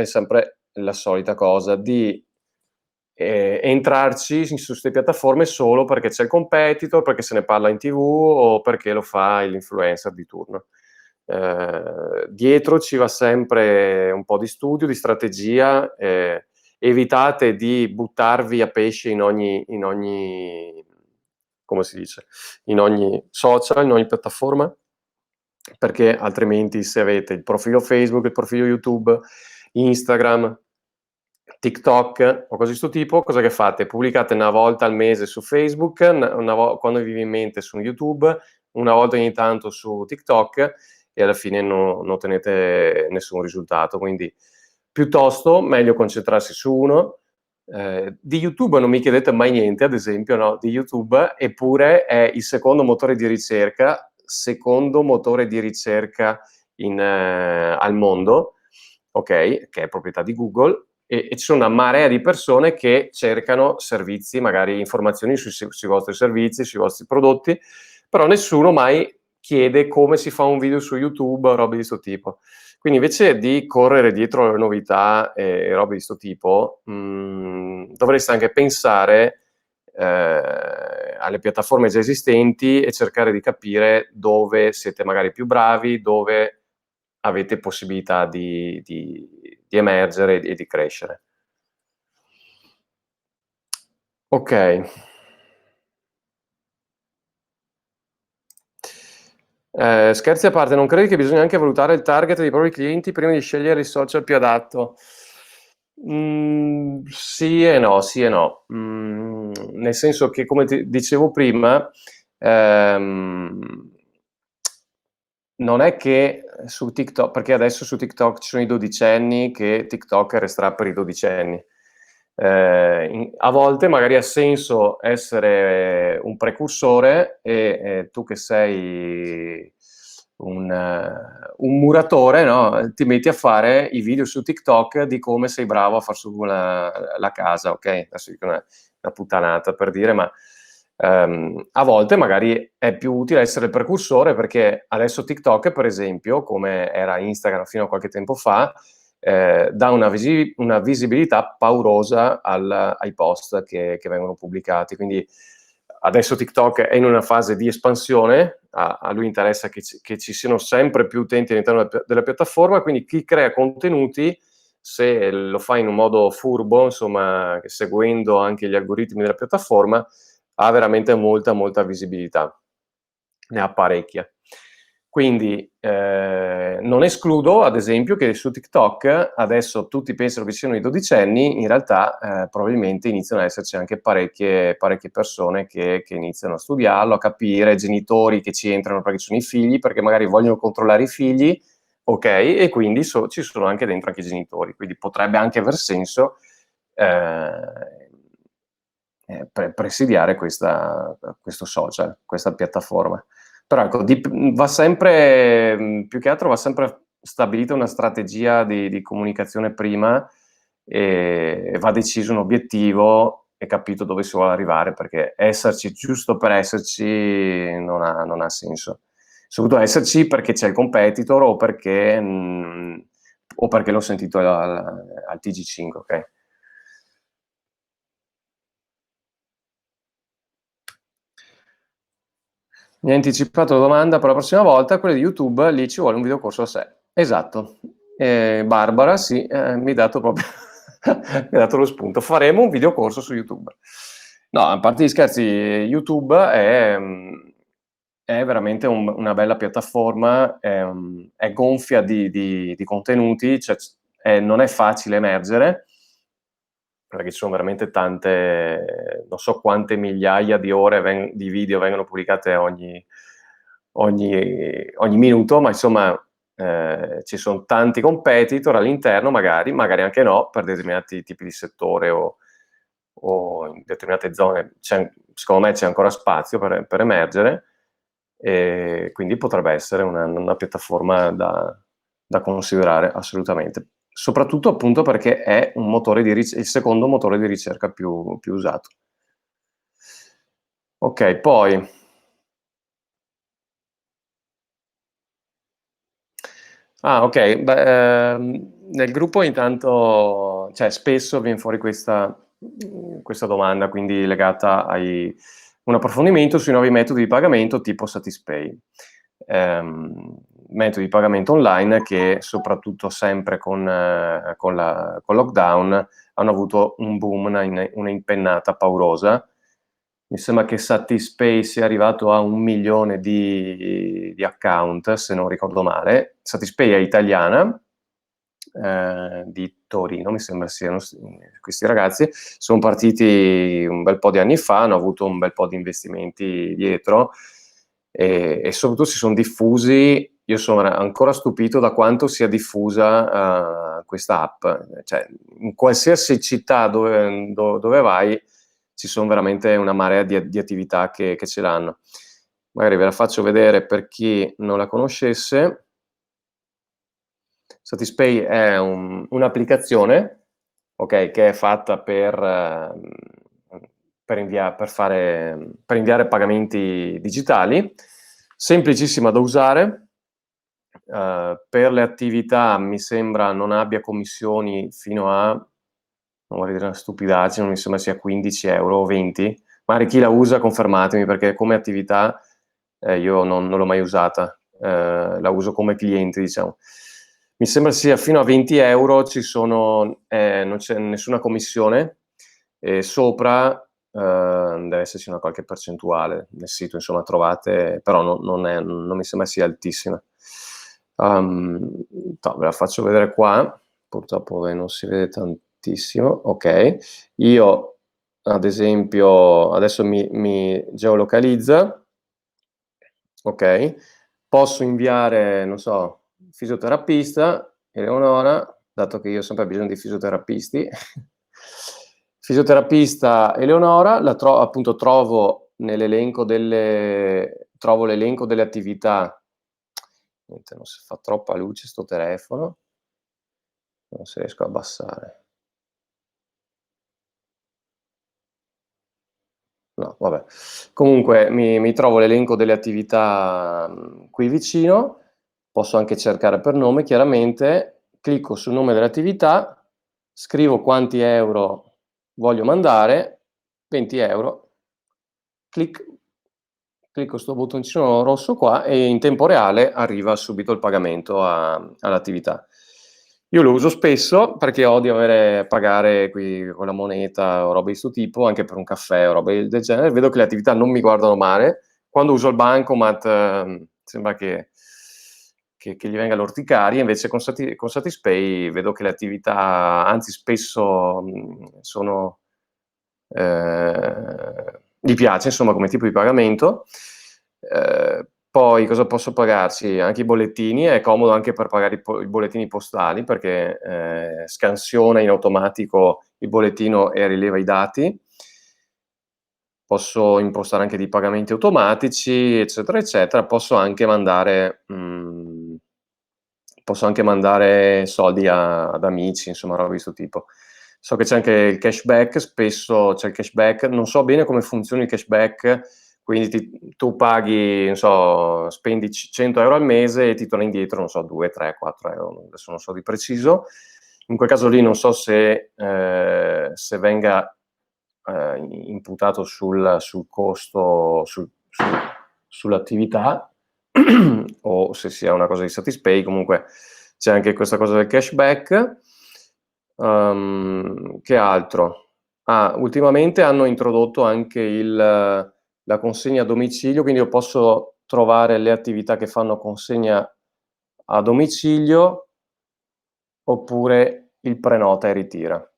la solita cosa di entrarci su queste piattaforme solo perché c'è il competitor, perché se ne parla in TV o perché lo fa l'influencer di turno. Dietro ci va sempre un po' di studio, di strategia, evitate di buttarvi a pesce in ogni come si dice, in ogni social, in ogni piattaforma, perché altrimenti se avete il profilo Facebook, il profilo YouTube, Instagram, TikTok o cose di questo tipo, cosa che fate? Pubblicate una volta al mese su Facebook, quando vi viene in mente su YouTube, una volta ogni tanto su TikTok e alla fine non ottenete nessun risultato. Quindi piuttosto meglio concentrarsi su uno. Di YouTube non mi chiedete mai niente, ad esempio, no? Di YouTube, eppure è il secondo motore di ricerca al mondo, ok? Che è proprietà di Google, e ci sono una marea di persone che cercano servizi, magari informazioni sui vostri servizi, sui vostri prodotti, però nessuno mai chiede come si fa un video su YouTube o robe di questo tipo. Quindi invece di correre dietro alle novità e robe di questo tipo, dovreste anche pensare alle piattaforme già esistenti e cercare di capire dove siete magari più bravi, dove avete possibilità di emergere e di crescere. Ok. Scherzi a parte, non credi che bisogna anche valutare il target dei propri clienti prima di scegliere il social più adatto? Sì e no, sì e no. Nel senso che, come ti dicevo prima, ehm, non è che su TikTok, perché adesso su TikTok ci sono i dodicenni che TikTok resterà per i dodicenni. A volte magari ha senso essere un precursore e tu che sei un muratore, no? Ti metti a fare i video su TikTok di come sei bravo a far su la casa, ok? Adesso dico una puttanata per dire, ma a volte magari è più utile essere il precursore perché adesso TikTok, per esempio, come era Instagram fino a qualche tempo fa, dà una visibilità paurosa ai post che vengono pubblicati. Quindi adesso TikTok è in una fase di espansione, a lui interessa che ci siano sempre più utenti all'interno della piattaforma, quindi chi crea contenuti, se lo fa in un modo furbo, insomma, seguendo anche gli algoritmi della piattaforma, ha veramente molta visibilità, ne ha parecchia. Quindi non escludo, ad esempio, che su TikTok adesso tutti pensano che ci siano i dodicenni, in realtà probabilmente iniziano ad esserci anche parecchie persone che iniziano a studiarlo, a capire, genitori che ci entrano perché ci sono i figli, perché magari vogliono controllare i figli, ok? E quindi ci sono anche dentro anche i genitori, quindi potrebbe anche aver senso presidiare questo social, questa piattaforma. Però ecco, va sempre, più che altro va sempre stabilita una strategia di comunicazione prima e va deciso un obiettivo e capito dove si vuole arrivare, perché esserci giusto per esserci non ha senso. Soprattutto esserci perché c'è il competitor o perché l'ho sentito al TG5, ok? Mi hai anticipato la domanda per la prossima volta, quella di YouTube, lì ci vuole un videocorso a sé. Esatto, Barbara, sì, mi hai dato proprio mi hai dato lo spunto. Faremo un videocorso su YouTube. No, a parte gli scherzi, YouTube è veramente una bella piattaforma, è gonfia di contenuti, cioè non è facile emergere, perché ci sono veramente tante, non so quante migliaia di ore di video vengono pubblicate ogni minuto, ma insomma ci sono tanti competitor all'interno, magari anche no, per determinati tipi di settore o in determinate zone, secondo me c'è ancora spazio per emergere, e quindi potrebbe essere una piattaforma da considerare assolutamente. Soprattutto appunto perché è un motore il secondo motore di ricerca più usato. Ok, poi ok, beh, nel gruppo intanto, cioè spesso viene fuori questa domanda, quindi legata un approfondimento sui nuovi metodi di pagamento tipo Satispay. Metodi di pagamento online che soprattutto sempre con lockdown hanno avuto un boom, una impennata paurosa. Mi sembra che Satispay sia arrivato a 1 milione di account, se non ricordo male. Satispay è italiana, di Torino, mi sembra siano questi ragazzi. Sono partiti un bel po' di anni fa, hanno avuto un bel po' di investimenti dietro e soprattutto si sono diffusi. Io sono ancora stupito da quanto sia diffusa questa app. Cioè, in qualsiasi città dove vai ci sono veramente una marea di attività che ce l'hanno. Magari ve la faccio vedere per chi non la conoscesse. Satispay è un'applicazione, ok, che è fatta per inviare pagamenti digitali, semplicissima da usare. Per le attività mi sembra non abbia commissioni fino a, non vorrei dire una stupidaggine, mi sembra sia 15 euro o 20. Magari chi la usa confermatemi, perché come attività io non l'ho mai usata, la uso come cliente, diciamo. Mi sembra sia fino a 20 euro, non c'è nessuna commissione, e sopra deve esserci una qualche percentuale nel sito, insomma trovate, però non mi sembra sia altissima. Ve la faccio vedere qua, purtroppo non si vede tantissimo. Ok, io ad esempio adesso mi geolocalizza, ok, posso inviare, non so, fisioterapista, Eleonora, dato che io ho sempre bisogno di fisioterapisti. Fisioterapista Eleonora, appunto trovo l'elenco delle attività. Niente, non si fa troppa luce sto telefono, non si riesco a abbassare. No, vabbè. Comunque mi trovo l'elenco delle attività qui vicino, posso anche cercare per nome chiaramente, clicco sul nome dell'attività, scrivo quanti euro voglio mandare, 20 euro, clicco sto bottoncino rosso qua e in tempo reale arriva subito il pagamento all'attività. Io lo uso spesso perché odio pagare qui con la moneta o robe di questo tipo, anche per un caffè o robe del genere. Vedo che le attività non mi guardano male. Quando uso il bancomat sembra che gli venga l'orticaria, invece con Satispay vedo che le attività, anzi spesso gli piace insomma come tipo di pagamento. Poi cosa posso pagarci? Anche i bollettini, è comodo anche per pagare i bollettini postali, perché scansiona in automatico il bollettino e rileva i dati. Posso impostare anche dei pagamenti automatici, eccetera, eccetera. Posso anche mandare soldi ad amici, insomma, roba di questo tipo. So che c'è anche il cashback, spesso c'è il cashback, non so bene come funziona il cashback, quindi tu paghi, non so, spendi 100 euro al mese e ti torna indietro, non so, 2, 3, 4 euro, adesso non so di preciso. In quel caso lì non so se venga imputato sul costo, sull'attività o se sia una cosa di Satispay. Comunque c'è anche questa cosa del cashback. Che altro? Ultimamente hanno introdotto anche la consegna a domicilio, quindi io posso trovare le attività che fanno consegna a domicilio oppure il prenota e ritira.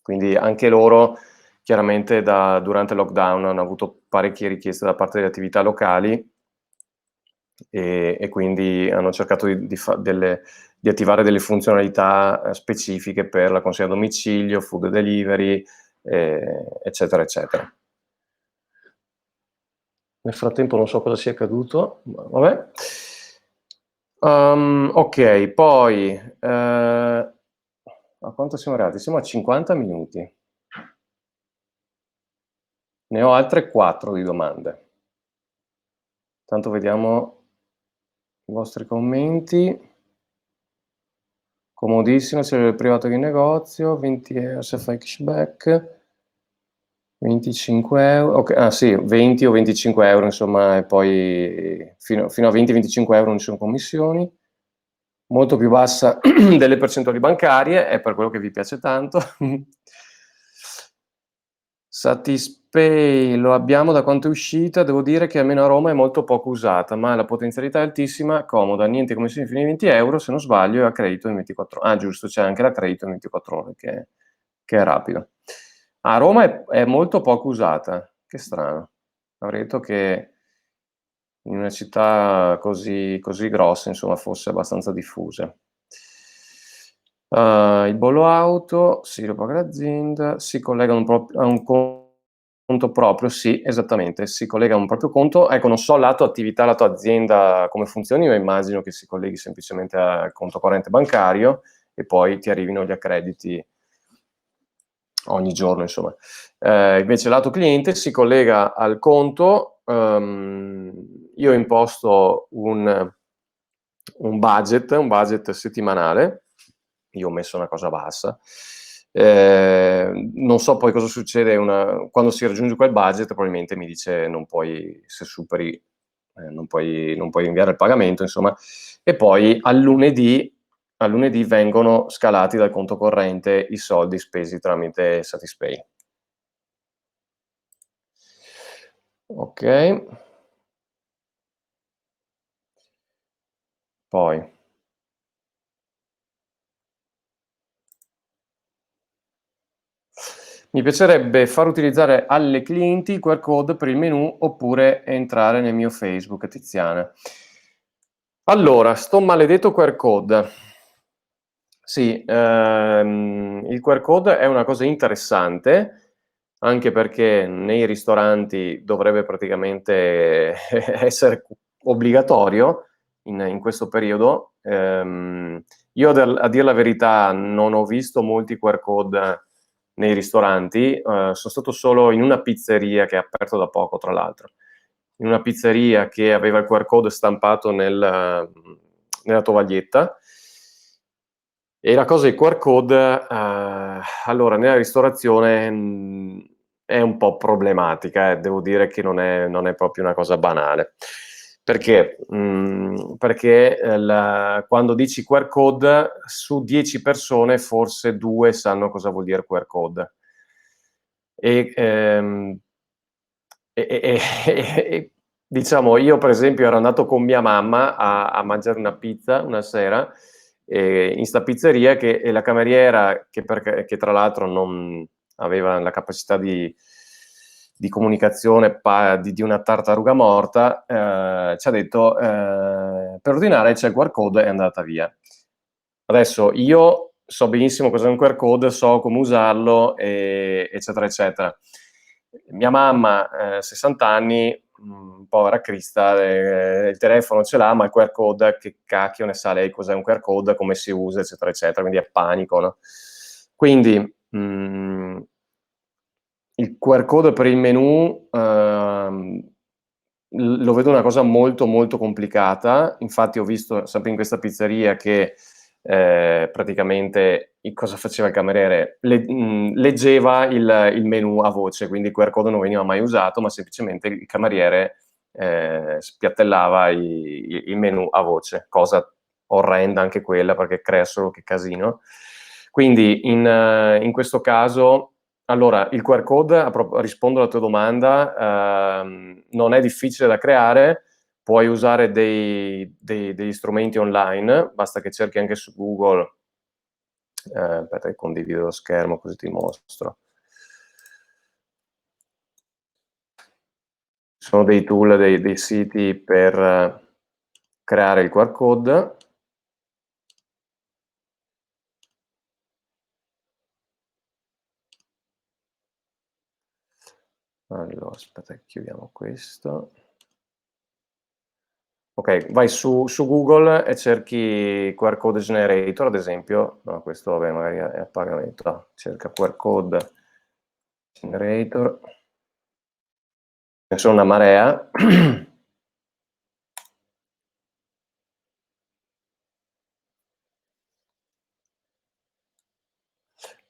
Quindi anche loro chiaramente durante il lockdown hanno avuto parecchie richieste da parte delle attività locali e quindi hanno cercato di attivare delle funzionalità specifiche per la consegna a domicilio, food delivery, eccetera, eccetera. Nel frattempo non so cosa sia accaduto, ma vabbè. Ok, poi a quanto siamo arrivati? Siamo a 50 minuti. Ne ho altre 4 di domande. Tanto vediamo i vostri commenti. Comodissimo, sia il privato che il negozio, 20 € se fai cashback, 25 €, okay, sì, 20 o 25 € insomma, e poi fino a 20-25 € non ci sono commissioni. Molto più bassa delle percentuali bancarie, è per quello che vi piace tanto. Satispay lo abbiamo da quanto è uscita, devo dire che almeno a Roma è molto poco usata, ma la potenzialità è altissima, comoda, niente commissioni fino ai 20 € se non sbaglio, e a credito in 24 ore. Giusto, c'è anche la credito in 24 ore che è rapido. A Roma è molto poco usata, che strano. Avrei detto che in una città così grossa, insomma, fosse abbastanza diffusa. Il bollo auto, sì, lo paga l'azienda, si collega a un conto proprio, sì, esattamente, si collega a un proprio conto. Ecco, non so lato attività, lato azienda come funzioni, ma immagino che si colleghi semplicemente al conto corrente bancario e poi ti arrivino gli accrediti ogni giorno, insomma. Invece lato cliente si collega al conto, io ho imposto un budget settimanale, io ho messo una cosa bassa. Non so poi cosa succede quando si raggiunge quel budget, probabilmente mi dice non puoi, se superi, non puoi inviare il pagamento, insomma. E poi al lunedì vengono scalati dal conto corrente i soldi spesi tramite Satispay. Ok. Poi mi piacerebbe far utilizzare alle clienti il QR code per il menu oppure entrare nel mio Facebook, Tiziana. Allora, sto maledetto QR code. Sì, il QR code è una cosa interessante, anche perché nei ristoranti dovrebbe praticamente essere obbligatorio in questo periodo. Io a dir la verità non ho visto molti QR code nei ristoranti, sono stato solo in una pizzeria che è aperto da poco, tra l'altro. In una pizzeria che aveva il QR code stampato nella tovaglietta. E la cosa del QR code, allora nella ristorazione, è un po' problematica, devo dire che non è proprio una cosa banale. Perché? Perché, quando dici QR code, su 10 persone forse 2 sanno cosa vuol dire QR code. E, e e e diciamo, io per esempio ero andato con mia mamma a mangiare una pizza una sera, in 'sta pizzeria e la cameriera che tra l'altro non aveva la capacità di comunicazione di una tartaruga morta, ci ha detto: "Per ordinare c'è il QR code", e è andata via. Adesso io so benissimo cos'è un QR code, so come usarlo, eccetera, eccetera. Mia mamma, 60 anni, povera Crista, il telefono ce l'ha, ma il QR code che cacchio ne sa lei cos'è un QR code, come si usa, eccetera, eccetera, quindi è panico, no. Quindi, il QR code per il menù, lo vedo una cosa molto, molto complicata. Infatti ho visto sempre in questa pizzeria che, praticamente cosa faceva il cameriere? Leggeva il menù a voce, quindi il QR code non veniva mai usato, ma semplicemente il cameriere, spiattellava il menù a voce, cosa orrenda anche quella, perché crea solo che casino. Quindi in questo caso, allora, il QR code, rispondo alla tua domanda, non è difficile da creare, puoi usare degli strumenti online, basta che cerchi anche su Google. Aspetta che condivido lo schermo così ti mostro. Ci sono dei tool, dei siti per creare il QR code. Allora, aspetta che chiudiamo questo. Ok, vai su Google e cerchi QR code generator, ad esempio. No, questo vabbè, magari è a pagamento. No, cerca QR code generator. Ne sono una marea.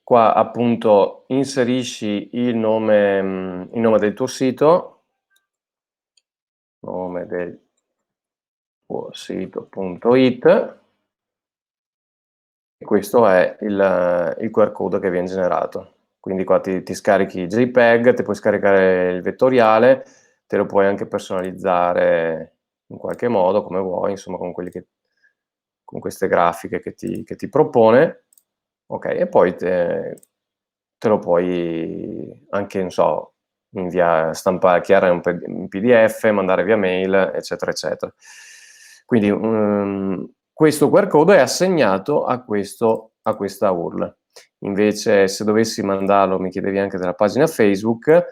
Qua appunto inserisci il nome del tuo sito, nome del tuo sito.it, e questo è il QR code che viene generato. Quindi qua ti scarichi il JPEG, ti puoi scaricare il vettoriale, te lo puoi anche personalizzare in qualche modo, come vuoi, insomma con queste grafiche che ti propone. Ok, e poi te lo puoi anche, non so, stampare, chiarare un PDF, mandare via mail, eccetera, eccetera. Quindi questo QR code è assegnato a questa URL. Invece, se dovessi mandarlo, mi chiedevi anche della pagina Facebook,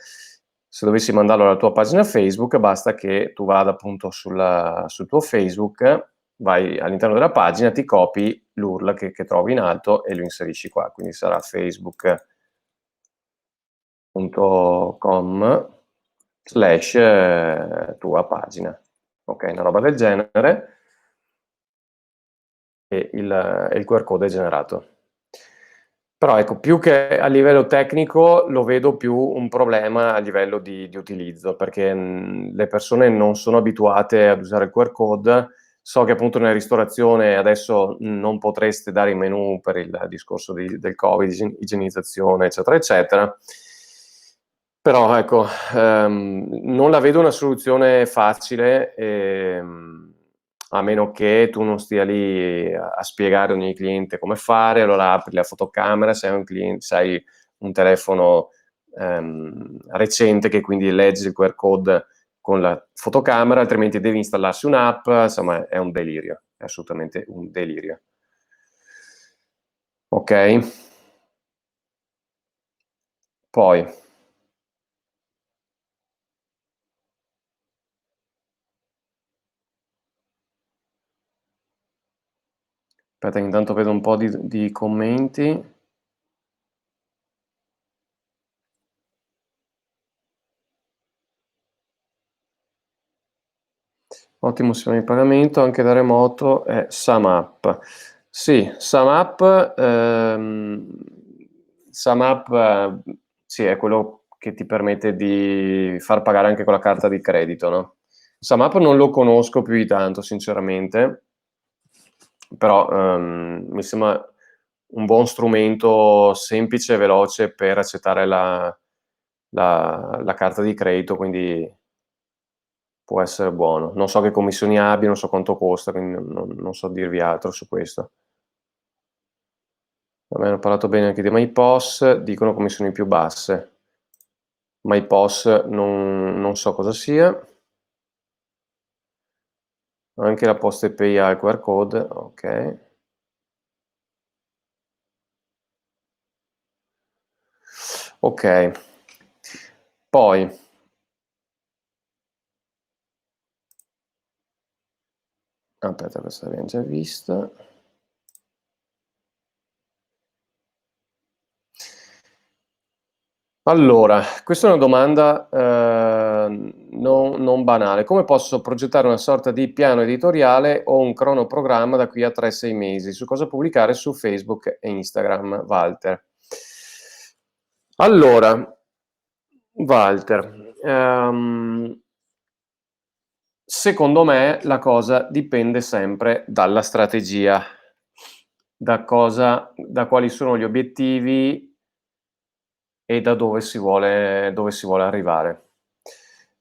se dovessi mandarlo alla tua pagina Facebook, basta che tu vada appunto sul tuo Facebook, vai all'interno della pagina, ti copi l'URL che trovi in alto e lo inserisci qua. Quindi sarà facebook.com/tua pagina. Ok, una roba del genere. E il QR code è generato. Però ecco, più che a livello tecnico lo vedo più un problema a livello di utilizzo, perché le persone non sono abituate ad usare il QR code. So che appunto nella ristorazione adesso non potreste dare i menù per il discorso del Covid, igienizzazione, eccetera, eccetera. Però ecco, non la vedo una soluzione facile, a meno che tu non stia lì a spiegare a ogni cliente come fare. Allora apri la fotocamera, se hai un telefono recente che quindi leggi il QR code con la fotocamera, altrimenti devi installarsi un'app, insomma è un delirio, è assolutamente un delirio. Ok? Poi aspetta, intanto vedo un po' di commenti. Ottimo sistema di pagamento anche da remoto è SumUp. Sì, SumUp, sì, è quello che ti permette di far pagare anche con la carta di credito, no? SumUp non lo conosco più di tanto, sinceramente, però mi sembra un buon strumento semplice e veloce per accettare la carta di credito, quindi può essere buono. Non so che commissioni abbia, non so quanto costa, quindi non so dirvi altro su questo. A me hanno parlato bene anche di MyPOS, dicono commissioni più basse. MyPOS non so cosa sia. Anche la PostePay ha il QR code, ok. Ok. Poi, aspetta, questa l'abbiamo già vista. Allora, questa è una domanda non banale. Come posso progettare una sorta di piano editoriale o un cronoprogramma da qui a 3-6 mesi su cosa pubblicare su Facebook e Instagram? Walter. Allora, Walter, secondo me la cosa dipende sempre dalla strategia, da quali sono gli obiettivi e da dove si vuole arrivare.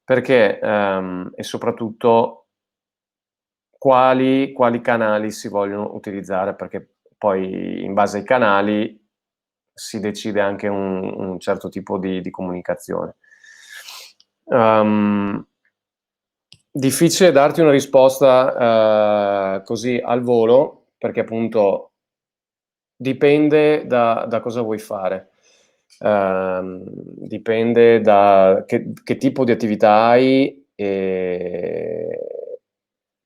Perché, e soprattutto quali canali si vogliono utilizzare, perché poi in base ai canali si decide anche un certo tipo di comunicazione. Difficile darti una risposta, così al volo, perché appunto dipende da cosa vuoi fare. Dipende da che tipo di attività hai,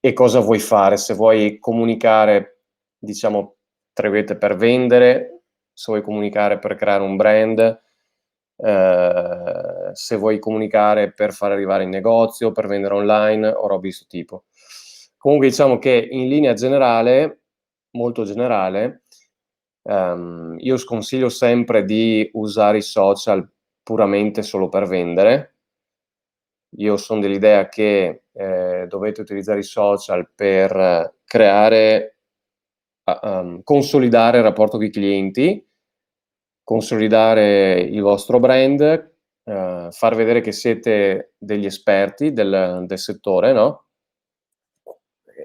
e cosa vuoi fare. Se vuoi comunicare, diciamo, tra virgolette, per vendere, se vuoi comunicare per creare un brand, se vuoi comunicare per far arrivare in negozio, per vendere online o robe di 'sto tipo. Comunque diciamo che in linea generale, molto generale, io sconsiglio sempre di usare i social puramente solo per vendere. Io son dell'idea che, dovete utilizzare i social per creare consolidare il rapporto coi clienti, consolidare il vostro brand, far vedere che siete degli esperti del settore, no,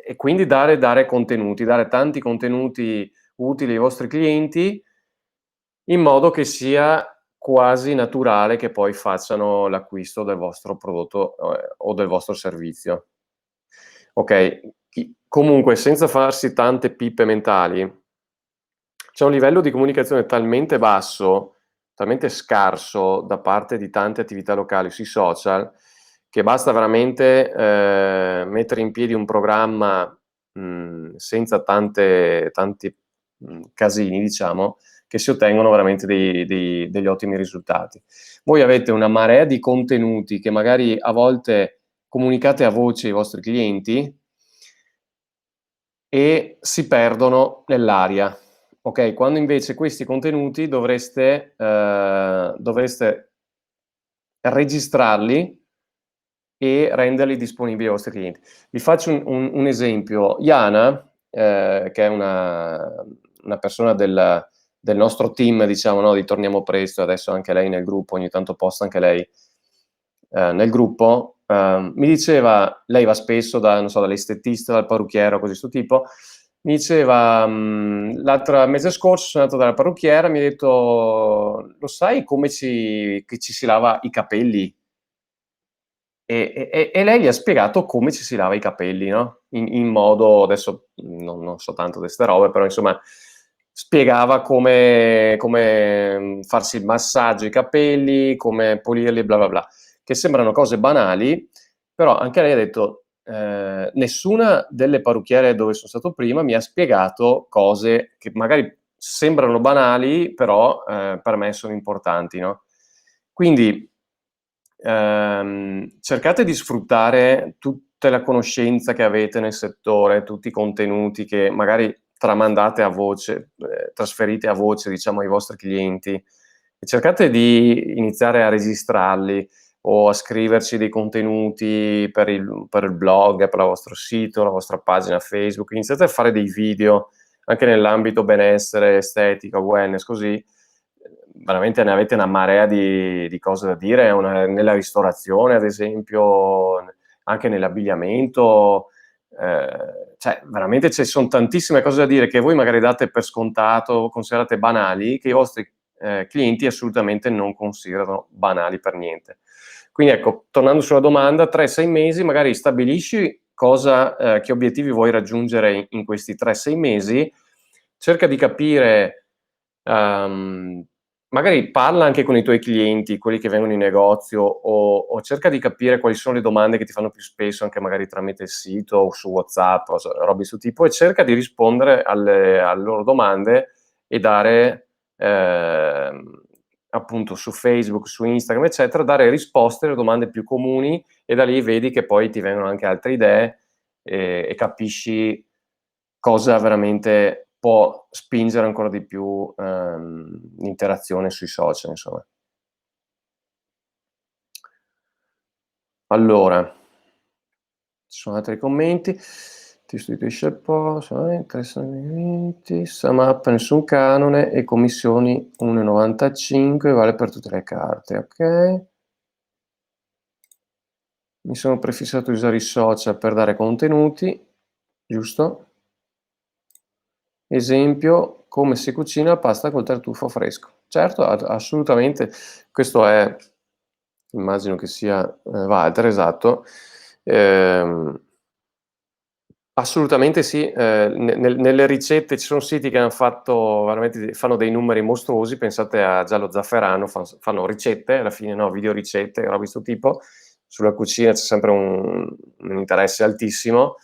e quindi dare contenuti, dare tanti contenuti utili ai vostri clienti, in modo che sia quasi naturale che poi facciano l'acquisto del vostro prodotto, o del vostro servizio. Okay, comunque senza farsi tante pippe mentali, c'è un livello di comunicazione talmente basso, talmente scarso da parte di tante attività locali sui social, che basta veramente, mettere in piedi un programma, senza tanti, casini diciamo, che si ottengono veramente degli ottimi risultati. Voi avete una marea di contenuti che magari a volte comunicate a voce ai vostri clienti e si perdono nell'aria, okay, quando invece questi contenuti dovreste registrarli e renderli disponibili ai vostri clienti. Vi faccio un esempio: Iana, che è una persona del nostro team, diciamo, no, di Torniamo Presto, adesso anche lei nel gruppo, ogni tanto posta anche lei, nel gruppo, mi diceva, lei va spesso non so, dall'estetista, dal parrucchiere o cose di 'sto tipo, mi diceva, l'altra mese scorso sono andato dalla parrucchiera, mi ha detto: "Lo sai come che ci si lava i capelli?" E lei gli ha spiegato come ci si lava i capelli, no, in modo adesso non so tanto de 'ste robe, però insomma spiegava come farsi il massaggio ai capelli, come pulirli, bla bla bla, che sembrano cose banali, però anche lei ha detto: "Nessuna delle parrucchiere dove son stato prima mi ha spiegato cose che magari sembrano banali, però, per me sono importanti", no. Quindi cercate di sfruttare tutte la conoscenza che avete nel settore, tutti i contenuti che magari tramandate a voce, trasferite a voce, diciamo, ai vostri clienti, e cercate di iniziare a registrarli o a scriverci dei contenuti per il blog, per il vostro sito, la vostra pagina Facebook. Iniziate a fare dei video anche nell'ambito benessere, estetica, wellness, così, veramente ne avete una marea di cose da dire, nella ristorazione ad esempio, anche nell'abbigliamento, cioè veramente son tantissime cose da dire che voi magari date per scontato, considerate banali, che i vostri, clienti assolutamente non considerano banali per niente. Quindi ecco, tornando sulla domanda, 3, 6 mesi, magari stabilisci che obiettivi vuoi raggiungere in questi 3, 6 mesi, cerca di capire, uhm, magari parla anche con i tuoi clienti, quelli che vengono in negozio, o cerca di capire quali sono le domande che ti fanno più spesso, anche magari tramite il sito o su WhatsApp o robe di 'sto tipo, e cerca di rispondere alle loro domande e dare, appunto su Facebook, su Instagram, eccetera, dare risposte alle domande più comuni, e da lì vedi che poi ti vengono anche altre idee, e capisci cosa veramente può spingere ancora di più, l'interazione sui social, insomma. Allora, Ci sono altri commenti. Ti istituisce il post, sum up, nessun canone e commissioni 1,95, vale per tutte le carte, ok. Mi sono prefissato di usare i social per dare contenuti, giusto? Esempio, come si cucina la pasta col tartufo fresco. Certo, assolutamente, questo è, immagino che sia Walter, esatto. Assolutamente sì, nelle ricette ci sono siti che han fatto veramente, fanno dei numeri mostruosi, pensate a Giallo Zafferano, fanno ricette, alla fine, no, video ricette, roba di 'sto tipo. Sulla cucina c'è sempre un interesse altissimo.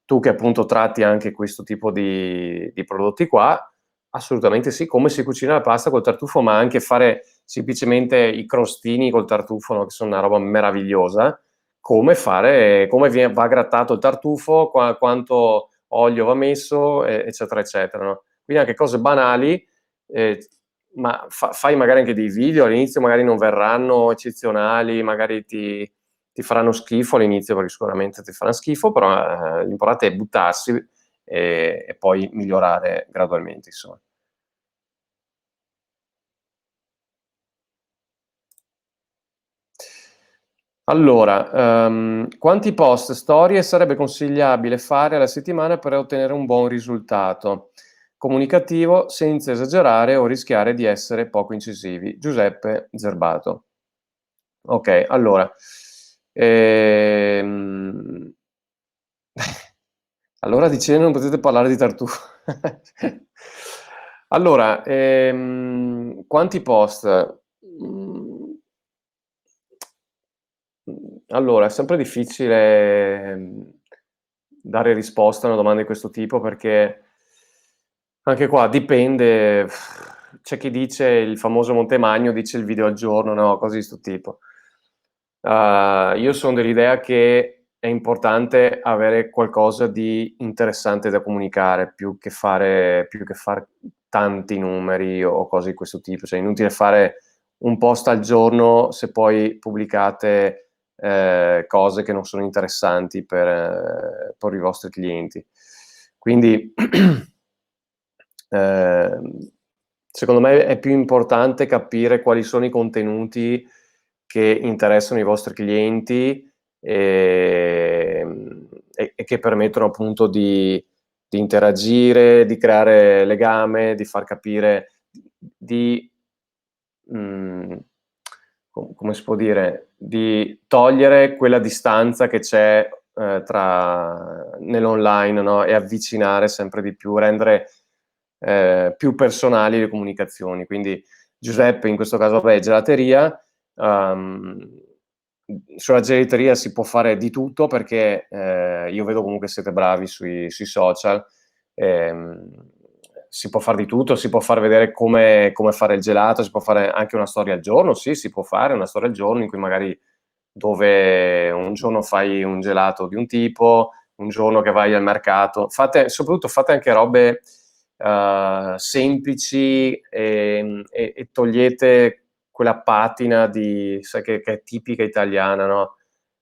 Tu che appunto tratti anche questo tipo di prodotti qua, assolutamente sì, come si cucina la pasta col tartufo, ma anche fare semplicemente i crostini col tartufo, no, che sono una roba meravigliosa. Come va grattato il tartufo, quanto olio va messo, eccetera, eccetera, no? Quindi anche cose banali, ma fai magari anche dei video, all'inizio magari non verranno eccezionali, magari ti faranno schifo all'inizio, perché sicuramente ti faranno schifo, però l'importante è buttarsi e poi migliorare gradualmente, insomma. Allora, quanti post, storie sarebbe consigliabile fare alla settimana per ottenere un buon risultato comunicativo senza esagerare o rischiare di essere poco incisivi? Giuseppe Zerbato. Ok, allora, ehm, all'ora di cena non potete parlare di tartufo. Allora, quanti post? Mm, allora, è sempre difficile dare risposta a una domanda di questo tipo perché anche qua dipende. C'è chi dice il famoso Monte Magno, dice il video al giorno, no, cose di sto tipo. Io son dell'idea che è importante avere qualcosa di interessante da comunicare, più che fare tanti numeri o cose di questo tipo. Cioè, è inutile fare un post al giorno se poi pubblicate cose che non sono interessanti per i vostri clienti. Quindi, ehm, secondo me è più importante capire quali sono i contenuti che interessano i vostri clienti, e che permettono appunto di interagire, di creare legame, di far capire, di come si può dire, di togliere quella distanza che c'è nell'online, no? E avvicinare sempre di più, rendere più personali le comunicazioni. Quindi Giuseppe, in questo caso, vabbè, gelateria. Sulla gelateria si può fare di tutto perché io vedo comunque siete bravi sui social. Ehm, si può fare di tutto, si può far vedere come fare il gelato, si può fare anche una storia al giorno, sì, si può fare una storia al giorno in cui magari dove un giorno fai un gelato di un tipo, un giorno che vai al mercato. Soprattutto fate anche robe semplici e togliete quella patina sai, che è tipica italiana, no?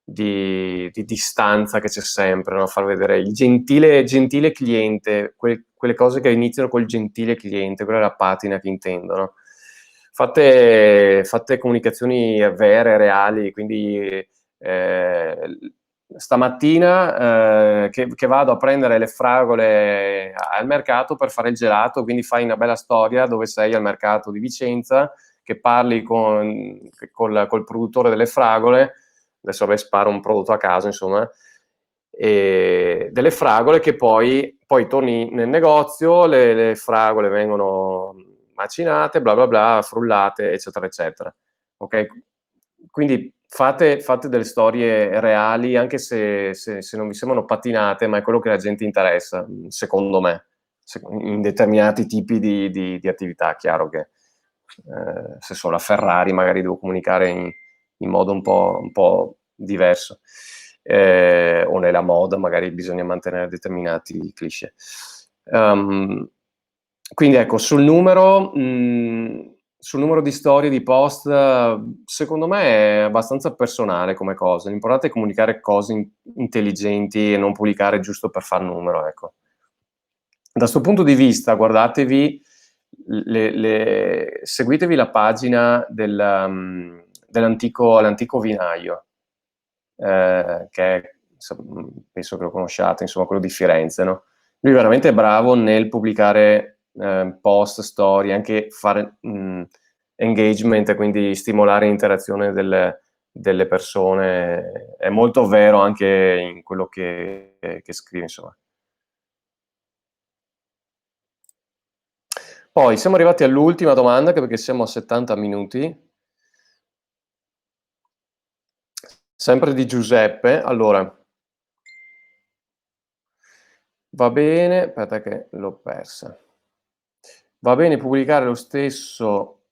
Di distanza che c'è sempre, no? Far vedere il gentile cliente, quelle cose che iniziano col gentile cliente, quella è la patina che intendo, no? Fate comunicazioni vere, reali, quindi stamattina che vado a prendere le fragole al mercato per fare il gelato, quindi fai una bella storia dove sei al mercato di Vicenza, che parli col produttore delle fragole, adesso vabbè sparo un prodotto a caso, insomma, e delle fragole che poi torni nel negozio, le fragole vengono macinate, bla bla bla, frullate, eccetera, eccetera. Ok? Quindi fate delle storie reali, anche se non vi sembrano patinate, ma è quello che la gente interessa, secondo me, in determinati tipi di attività. Chiaro che se sono la Ferrari magari devo comunicare in modo un po' diverso. O nella moda magari bisogna mantenere determinati cliché. Quindi ecco, sul numero, sul numero di storie, di post, secondo me è abbastanza personale come cosa. L'importante è comunicare cose intelligenti e non pubblicare giusto per far numero, ecco. Da sto punto di vista, guardatevi, seguitevi la pagina l'antico vinaio, che è, penso che lo conosciate, insomma, quello di Firenze, no? Lui veramente è bravo nel pubblicare post, storie, anche fare engagement, quindi stimolare l'interazione delle persone. È molto vero anche in quello che scrive, insomma. Poi siamo arrivati all'ultima domanda, perché siamo a 70 minuti. Sempre di Giuseppe. Allora, va bene, aspetta che l'ho persa. Va bene pubblicare lo stesso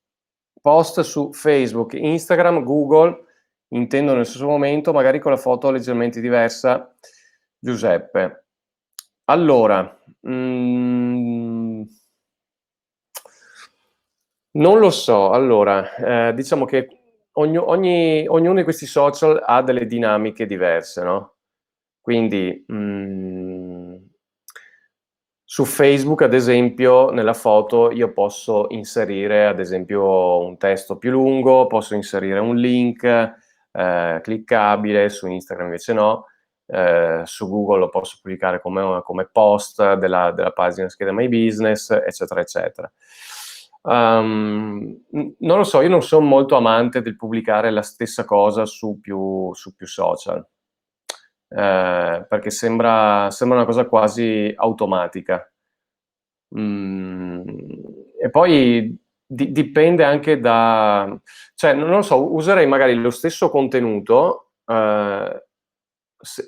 post su Facebook, Instagram, Google, intendo nello stesso momento, magari con la foto leggermente diversa. Giuseppe. Allora, non lo so. Allora, diciamo che ognuno di questi social ha delle dinamiche diverse, no? Quindi, su Facebook, ad esempio, nella foto io posso inserire, ad esempio, un testo più lungo, posso inserire un link cliccabile, su Instagram invece no. Su Google lo posso pubblicare come post della pagina scheda My Business, eccetera, eccetera. Non lo so, io non sono molto amante del pubblicare la stessa cosa su più social, perché sembra una cosa quasi automatica. E poi dipende anche cioè, non lo so, userei magari lo stesso contenuto,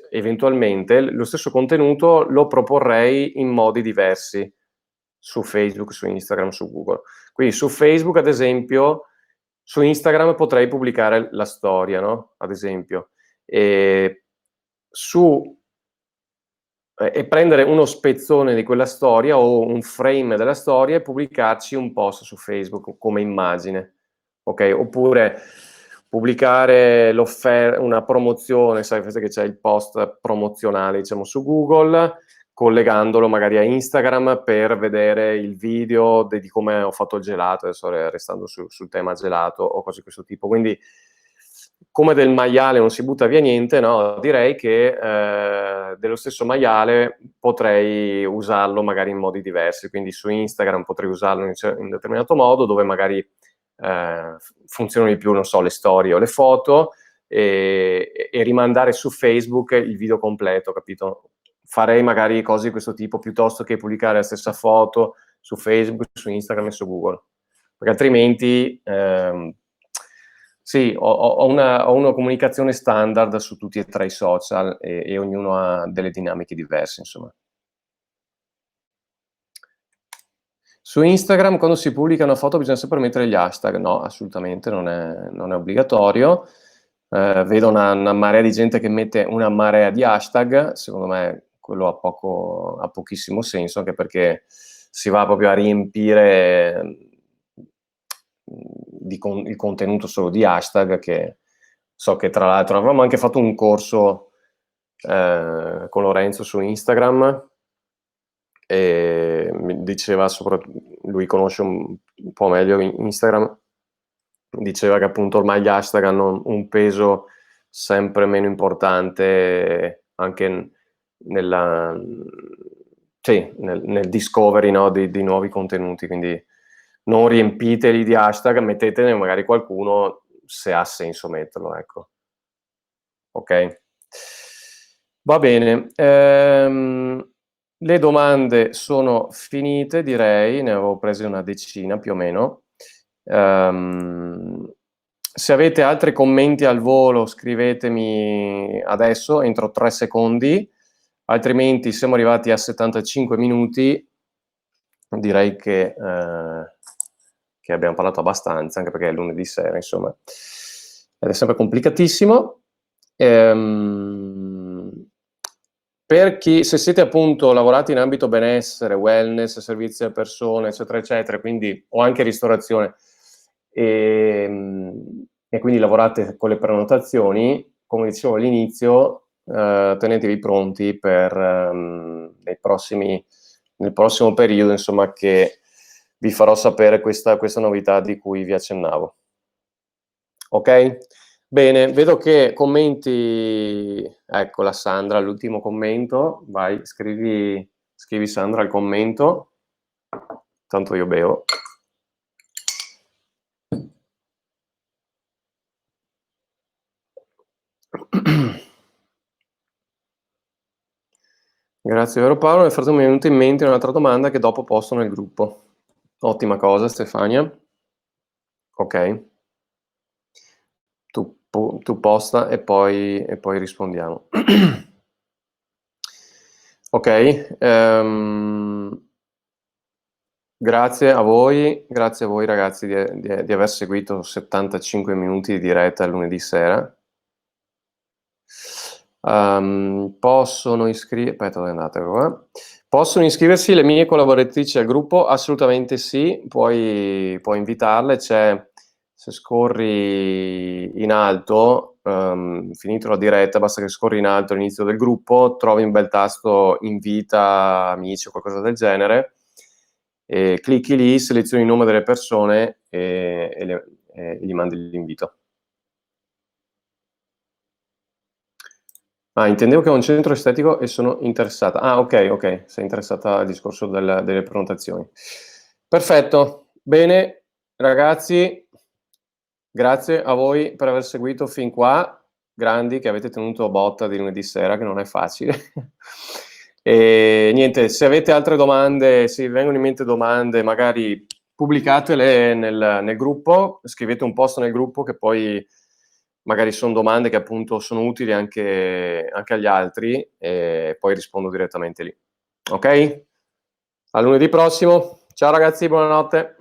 eventualmente lo stesso contenuto lo proporrei in modi diversi su Facebook, su Instagram, su Google. Quindi su Facebook, ad esempio, su Instagram potrei pubblicare la storia, no? Ad esempio. E prendere uno spezzone di quella storia o un frame della storia e pubblicarci un post su Facebook come immagine, ok? Oppure pubblicare una promozione, sai che c'è il post promozionale, diciamo, su Google, collegandolo magari a Instagram per vedere il video di come ho fatto il gelato, adesso restando sul tema gelato o cose di questo tipo. Quindi, come del maiale non si butta via niente, no? Direi che dello stesso maiale potrei usarlo magari in modi diversi, quindi su Instagram potrei usarlo in un determinato modo, dove magari funzionano di più, non so, le storie o le foto, e rimandare su Facebook il video completo, capito? Farei magari cose di questo tipo piuttosto che pubblicare la stessa foto su Facebook, su Instagram e su Google, perché altrimenti sì, ho una comunicazione standard su tutti e tre i social e ognuno ha delle dinamiche diverse, insomma. Su Instagram, quando si pubblica una foto, bisogna sempre mettere gli hashtag. No, assolutamente non è obbligatorio. Vedo una marea di gente che mette una marea di hashtag. Secondo me quello ha pochissimo senso, anche perché si va proprio a riempire il contenuto solo di hashtag, che so che tra l'altro avevamo anche fatto un corso con Lorenzo su Instagram, e mi diceva, lui conosce un po' meglio Instagram, diceva che appunto ormai gli hashtag hanno un peso sempre meno importante anche nel discovery, no, di nuovi contenuti, quindi non riempiteli di hashtag, mettetene magari qualcuno se ha senso metterlo, ecco. Ok? Va bene. Le domande sono finite, direi, ne avevo prese una decina più o meno. Se avete altri commenti al volo, scrivetemi adesso, entro 3 secondi, altrimenti siamo arrivati a 75 minuti, direi che abbiamo parlato abbastanza, anche perché è lunedì sera, insomma, ed è sempre complicatissimo. Per chi, se siete appunto lavorati in ambito benessere, wellness, servizi alle persone, eccetera, eccetera, quindi, o anche ristorazione, e quindi lavorate con le prenotazioni. Come dicevo all'inizio, tenetevi pronti per nel prossimo periodo, insomma, che vi farò sapere questa novità di cui vi accennavo. Ok? Bene, vedo che commenti, ecco la Sandra, l'ultimo commento, vai, scrivi Sandra il commento, tanto io bevo. Grazie, vero Paolo. Nel frattempo mi è venuta in mente un'altra domanda che dopo posto nel gruppo. Ottima cosa, Stefania. Ok. Tu posta e poi rispondiamo. Ok. Grazie a voi ragazzi di aver seguito 75 minuti di diretta il lunedì sera. Possono iscriversi le mie collaboratrici al gruppo? Assolutamente sì, puoi invitarle. Se scorri in alto, finito la diretta, basta che scorri in alto all'inizio del gruppo, trovi un bel tasto invita amici o qualcosa del genere, e clicchi lì, selezioni il nome delle persone e gli mandi l'invito. Intendevo che ho un centro estetico e sono interessata. Ok, sei interessata al discorso delle prenotazioni. Perfetto, bene, ragazzi, grazie a voi per aver seguito fin qua, grandi che avete tenuto botta di lunedì sera, che non è facile. E niente, se avete altre domande, se vi vengono in mente domande, magari pubblicatele nel gruppo, scrivete un post nel gruppo che poi magari sono domande che appunto sono utili anche agli altri e poi rispondo direttamente lì. Ok? A lunedì prossimo. Ciao ragazzi, buonanotte.